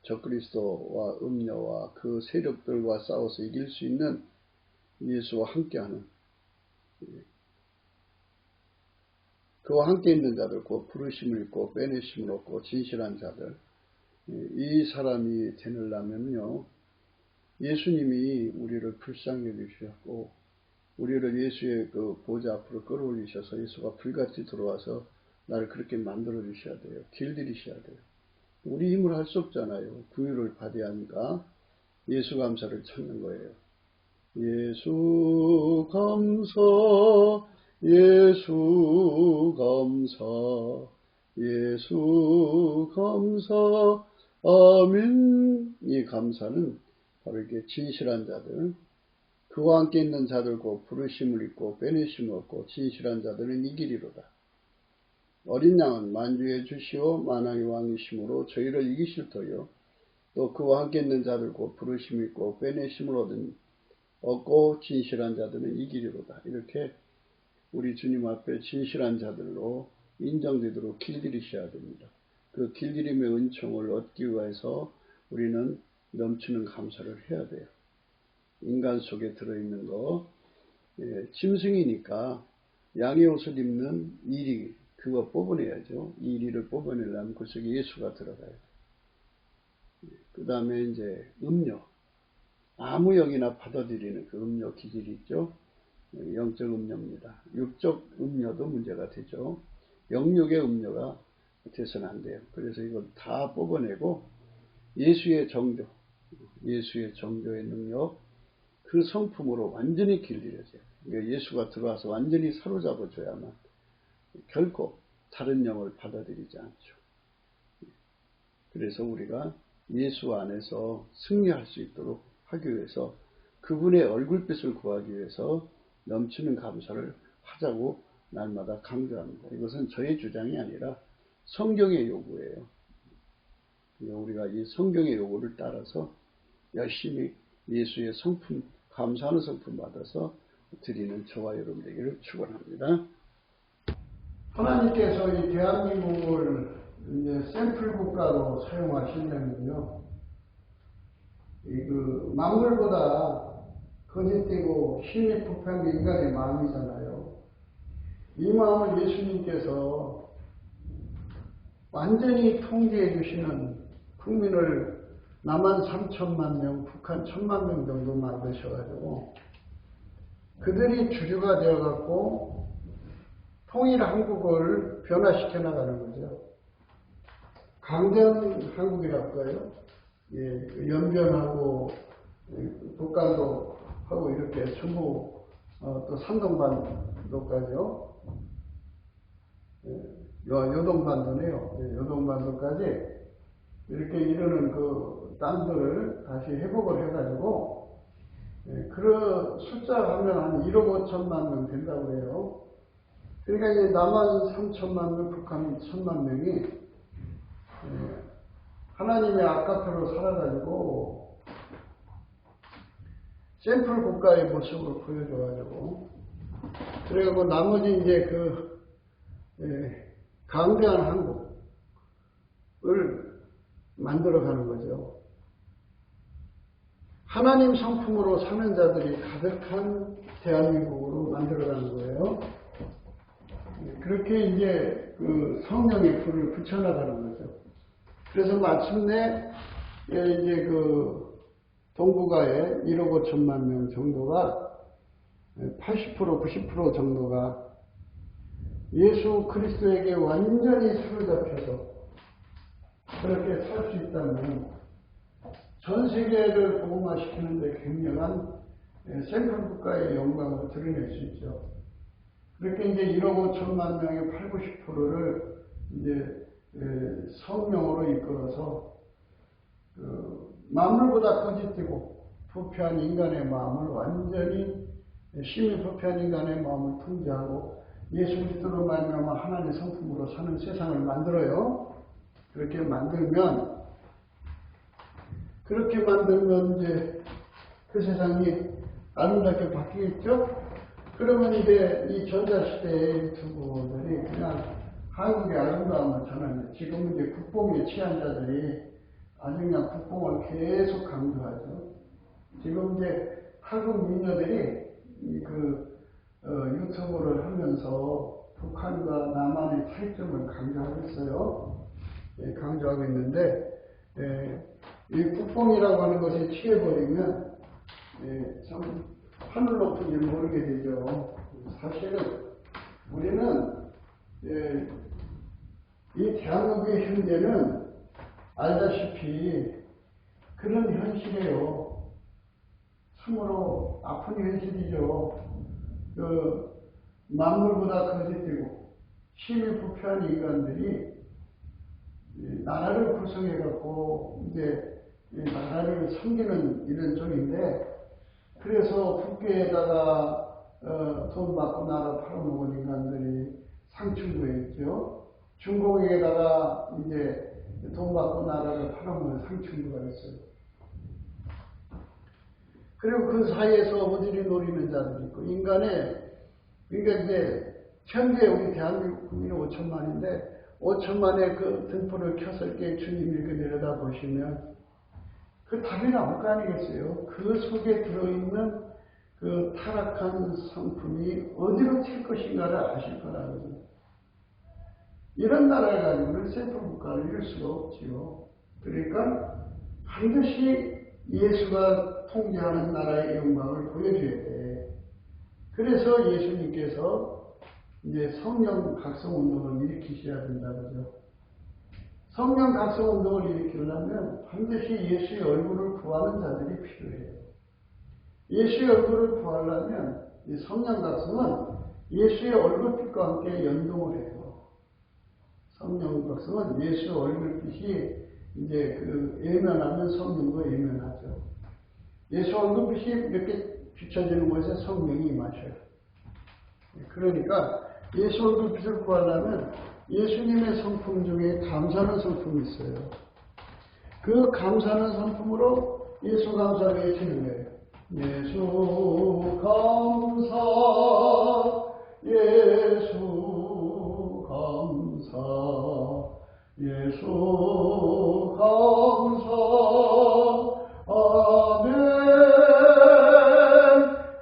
Speaker 1: 적그리스도와 음료와 그 세력들과 싸워서 이길 수 있는 예수와 함께하는 그와 함께 있는 자들, 곧 부르심을 입고 빼내심을 얻고 진실한 자들, 이 사람이 되려면요 예수님이 우리를 불쌍히 여기셨고 우리를 예수의 그 보좌 앞으로 끌어올리셔서 예수가 불같이 들어와서 나를 그렇게 만들어 주셔야 돼요. 길들이셔야 돼요. 우리 힘으로 할 수 없잖아요. 구유를 받아야 하니까 예수 감사를 찾는 거예요. 예수 감사, 예수 감사, 예수 감사, 아멘. 이 감사는 바로 이렇게 진실한 자들, 그와 함께 있는 자들고 부르심을 입고 빼내심을 얻고 진실한 자들은 이기리로다. 어린 양은 만주의 주시오 만왕의 왕이심으로 저희를 이기실 터요 또 그와 함께 있는 자들고 부르심을 입고 빼내심을 얻고 진실한 자들은 이기리로다. 이렇게 우리 주님 앞에 진실한 자들로 인정되도록 길들이셔야 됩니다. 그 길들임의 은총을 얻기 위해서 우리는 넘치는 감사를 해야 돼요. 인간 속에 들어있는 거, 짐승이니까 양의 옷을 입는 이리, 그거 뽑아내야죠. 이리를 뽑아내려면 그 속에 예수가 들어가야 돼요. 그 다음에 이제 음료, 아무 영이나 받아들이는 그 음료 기질이 있죠. 영적 음료입니다. 육적 음료도 문제가 되죠. 영육의 음료가 돼서는 안 돼요. 그래서 이걸 다 뽑아내고 예수의 정조, 예수의 정조의 능력, 그 성품으로 완전히 길들여져요. 그러니까 예수가 들어와서 완전히 사로잡아줘야만 결코 다른 영을 받아들이지 않죠. 그래서 우리가 예수 안에서 승리할 수 있도록 하기 위해서 그분의 얼굴빛을 구하기 위해서 넘치는 감사를 하자고 날마다 강조합니다. 이것은 저의 주장이 아니라 성경의 요구예요. 우리가 이 성경의 요구를 따라서 열심히 예수의 성품, 감사하는 성품 받아서 드리는 저와 여러분 되기를 축원합니다. 하나님께서 이 대한민국을 이제 샘플 국가로 사용하시려면요, 그 만물보다 거짓되고 힘이 부패한 게 인간의 마음이잖아요. 이 마음을 예수님께서 완전히 통제해 주시는 국민을 남한 3천만 명, 북한 1,000만 명 정도 만드셔가지고 그들이 주류가 되어갖고 통일 한국을 변화시켜 나가는 거죠. 강전 한국이라고 해요. 예, 연변하고 북한도 하고 이렇게 전부 또 산동반도까지요. 요동반도네요. 요동반도까지 이렇게 이르는 그 땅들을 다시 회복을 해가지고 그 숫자 하면 한 1억 5천만 명 된다고 해요. 그러니까 이제 남한 3천만 명, 북한 1,000만 명이 하나님의 아까트로 살아가지고 샘플 국가의 모습을 보여줘가지고 그리고 나머지 이제 그 강대한 한국을 만들어가는 거죠. 하나님 성품으로 사는 자들이 가득한 대한민국으로 만들어가는 거예요. 그렇게 이제 그 성령의 불을 붙여나가는 거죠. 그래서 마침내 이제 그 동북아의 1억 5천만 명 정도가 80% 90% 정도가 예수 그리스도에게 완전히 사로잡혀서 그렇게 살 수 있다면 전 세계를 복음화시키는데 굉장한 샘플 국가의 영광을 드러낼 수 있죠. 그렇게 이제 1억 5천만 명의 80, 90%를 이제 성령으로 이끌어서 만물보다 거짓되고 부패한 인간의 마음을 완전히 심히 부패한 인간의 마음을 통제하고 예수 그리스도로 말미암아 하나님의 성품으로 사는 세상을 만들어요. 그렇게 만들면 이제 그 세상이 아름답게 바뀌겠죠? 그러면 이제 이 전자시대의 유튜브들이 그냥 한국의 아름다움을 전하는, 지금 이제 국뽕에 취한 자들이 아주 그냥 국뽕을 계속 강조하죠. 지금 이제 한국 미녀들이 유튜브를 하면서 북한과 남한의 차이점을 강조하고 있어요. 강조하고 있는데, 이 국뽕이라고 하는 것에 취해버리면, 참, 하늘 높은 일 모르게 되죠. 사실은, 우리는, 이 대한민국의 현재는 알다시피 그런 현실이에요. 참으로 아픈 현실이죠. 만물보다 거짓되고 심히 부패한 인간들이 나라를 구성해갖고 이제 나라를 섬기는 이런 쪽인데, 그래서 국계에다가 돈 받고 나라 팔아먹은 인간들이 상층부에 있죠. 중공에다가 이제 돈 받고 나라를 팔아먹은 상층부가 있어요. 그리고 그 사이에서 어부들이 노리는 자들이 있고, 그러니까 이제 현재 우리 대한민국 국민이 5천만인데 5천만의 그 등불을 켜서 이렇게 주님 이렇게 내려다보시면 그 답이 나올 거 아니겠어요? 그 속에 들어있는 그 타락한 성품이 어디로 튈 것인가를 아실 거라고요. 이런 나라를 가지고는 셀프 국가를 이룰 수가 없지요. 그러니까 반드시 예수가 통제하는 나라의 영광을 보여줘야 돼. 그래서 예수님께서 이제 성령 각성 운동을 일으키셔야 된다 그러죠. 성령 각성 운동을 일으키려면 반드시 예수의 얼굴을 구하는 자들이 필요해요. 예수의 얼굴을 구하려면 이 성령 각성은 예수의 얼굴빛과 함께 연동을 해요. 성령 각성은 예수의 얼굴빛이 이제 예면하면 성령도 예면하죠. 예수 얼굴빛이 이렇게 비춰지는 곳에 성령이 임하셔요. 그러니까 예수 얼굴빛을 구하려면 예수님의 성품 중에 감사하는 성품이 있어요. 그 감사하는 성품으로 예수 감사를 외치는 거예요. 예수 감사, 예수 감사, 예수 감사, 아멘.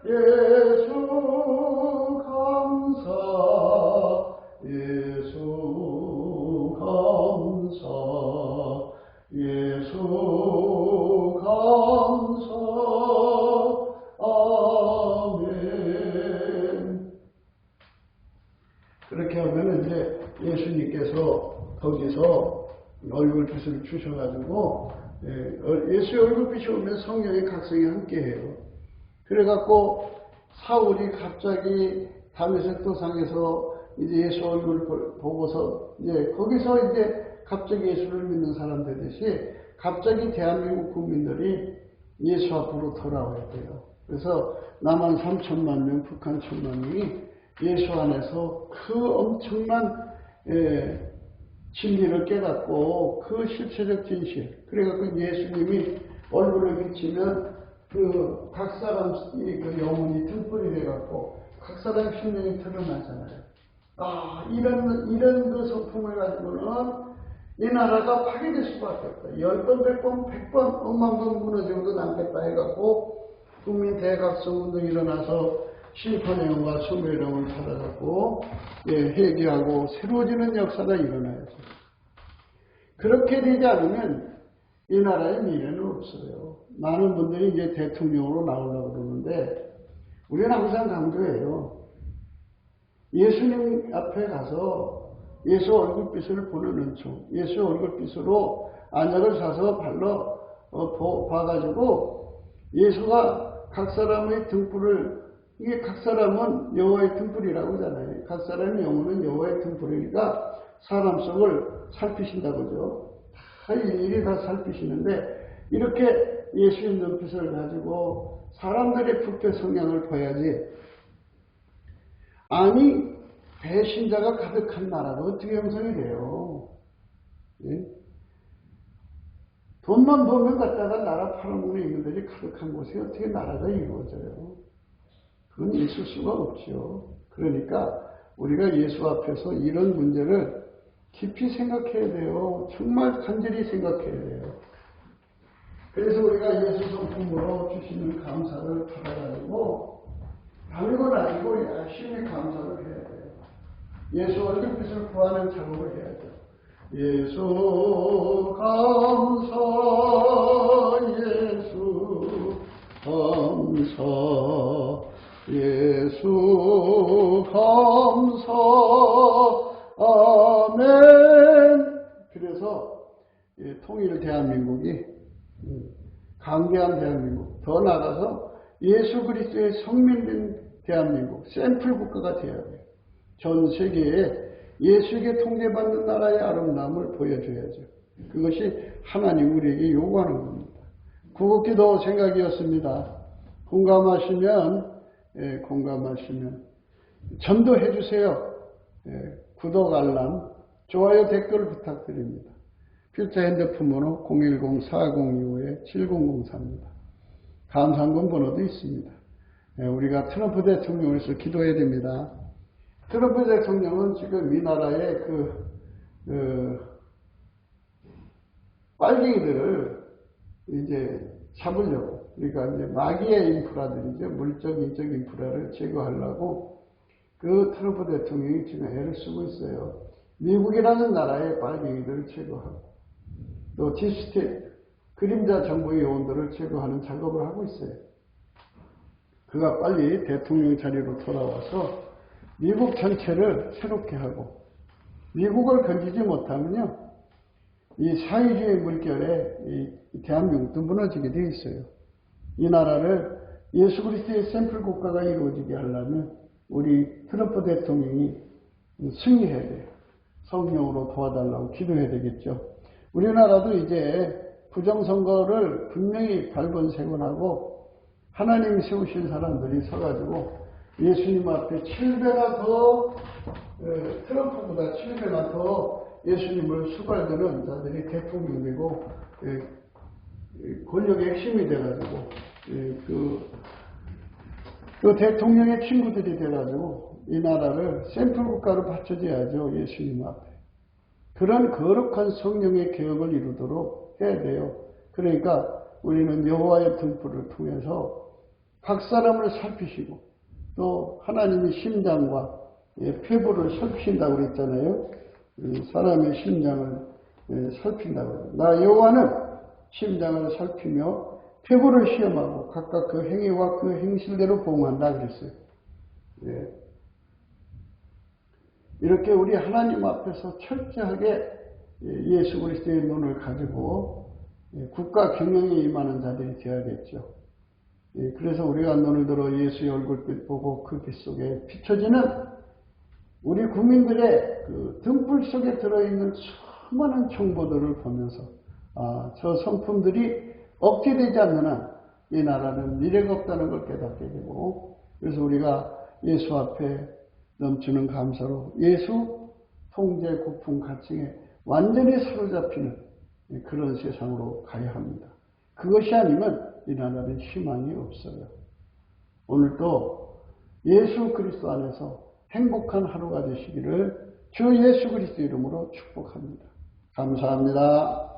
Speaker 1: 예수 감사, 예수 감사, 예수 감사, 아멘. 그렇게 하면 이제 예수님께서 거기서 얼굴빛을 주셔가지고 예수의 얼굴빛이 오면 성령의 각성이 함께해요. 그래갖고 사울이 갑자기 다메섹 도상에서 이제 예수 얼굴을 보고서 이제 거기서 이제 갑자기 예수를 믿는 사람 되듯이 갑자기 대한민국 국민들이 예수 앞으로 돌아와야 돼요. 그래서 남한 3천만 명, 북한 1천만 명이 예수 안에서 그 엄청난 진리를 깨닫고 그 실체적 진실, 그래갖고 예수님이 얼굴을 비치면 각 사람이 그 영혼이 등불이 돼갖고 각 사람 심령이 드러나잖아요. 이런 그 성품을 가지고는 이 나라가 파괴될 수밖에 없다. 10번, 100번, 100번, 억만 번 무너져도 남겠다 해갖고 국민 대각성 운동이 일어나서 심판의 영과 소멸의 영을 받아갖고 회개하고 새로워지는 역사가 일어나야죠. 그렇게 되지 않으면 이 나라의 미래는 없어요. 많은 분들이 이제 대통령으로 나오려고 그러는데 우리는 항상 강조해요. 예수님 앞에 가서 예수 얼굴빛을 보는 은총, 예수 얼굴빛으로 안약을 사서 발로 봐가지고 예수가 각 사람의 등불을, 이게 각 사람은 여호와의 등불이라고 하잖아요. 각 사람의 영혼은 여호와의 등불이니까 사람 속을 살피신다고 그러죠. 일일이 다 살피시는데 이렇게 예수의 눈빛을 가지고 사람들의 부패 성향을 봐야지. 아니 배신자가 가득한 나라가 어떻게 형성이 돼요? 예? 돈만 보면 갖다가 나라 팔아먹는 인간들이 가득한 곳에 어떻게 나라가 이루어져요? 그건 있을 수가 없죠. 그러니까 우리가 예수 앞에서 이런 문제를 깊이 생각해야 돼요. 정말 간절히 생각해야 돼요. 그래서 우리가 예수 성품으로 주시는 감사를 받아가지고 별거 아니고 열심히 감사를 해야 돼요. 예수 얼굴빛을 구하는 작업을 해야죠. 예수 감사, 예수 감사, 예수 감사, 아멘. 그래서 통일 대한민국이 강대한 대한민국, 더 나아가서 예수 그리스도의 성민된 대한민국, 샘플 국가가 되어야 돼요. 전 세계에 예수에게 통제받는 나라의 아름다움을 보여줘야죠. 그것이 하나님 우리에게 요구하는 겁니다. 구국기도 생각이었습니다. 공감하시면 전도해 주세요. 구독, 알람, 좋아요, 댓글 부탁드립니다. 필자 핸드폰 번호 010-4025-7004입니다. 감사한금 번호도 있습니다. 우리가 트럼프 대통령을 위해서 기도해야 됩니다. 트럼프 대통령은 지금 이 나라의 빨갱이들을 이제 잡으려고, 그러니까 이제 마귀의 인프라들이죠. 물적, 인적 인프라를 제거하려고 그 트럼프 대통령이 지금 애를 쓰고 있어요. 미국이라는 나라의 빨갱이들을 제거하고 또 디스테이트, 그림자 정부의 요원들을 제거하는 작업을 하고 있어요. 그가 빨리 대통령 자리로 돌아와서 미국 전체를 새롭게 하고, 미국을 건지지 못하면요, 이 사회주의 물결에 이 대한민국도 무너지게 되어 있어요. 이 나라를 예수 그리스도의 샘플 국가가 이루어지게 하려면 우리 트럼프 대통령이 승리해야 돼요. 성령으로 도와달라고 기도해야 되겠죠. 우리나라도 이제 부정선거를 분명히 발본색원하고 하나님이 세우신 사람들이 서가지고 예수님 앞에 7배나 더, 트럼프보다 7배나 더 예수님을 수발드는 자들이 대통령이 되고, 권력의 핵심이 돼가지고, 그 대통령의 친구들이 돼가지고, 이 나라를 샘플 국가로 받쳐줘야죠, 예수님 앞에. 그런 거룩한 성령의 개혁을 이루도록 해야 돼요. 그러니까 우리는 여호와의 등불을 통해서 각 사람을 살피시고, 또 하나님의 심장과 폐부를 살피신다고 그랬잖아요. 사람의 심장을 살핀다고. 나 여호와는 심장을 살피며 폐부를 시험하고 각각 그 행위와 그 행실대로 보응한다 그랬어요. 이렇게 우리 하나님 앞에서 철저하게 예수 그리스도의 눈을 가지고 국가 경영에 임하는 자들이 되어야겠죠. 그래서 우리가 눈을 들어 예수의 얼굴빛 보고 그 빛 속에 비춰지는 우리 국민들의 그 등불 속에 들어있는 수많은 정보들을 보면서 저 성품들이 억제되지 않는 한 이 나라는 미래가 없다는 걸 깨닫게 되고, 그래서 우리가 예수 앞에 넘치는 감사로 예수 통제 고풍 가칭에 완전히 사로잡히는 그런 세상으로 가야 합니다. 그것이 아니면 이 나라는 희망이 없어요. 오늘도 예수 그리스도 안에서 행복한 하루가 되시기를 주 예수 그리스도 이름으로 축복합니다. 감사합니다.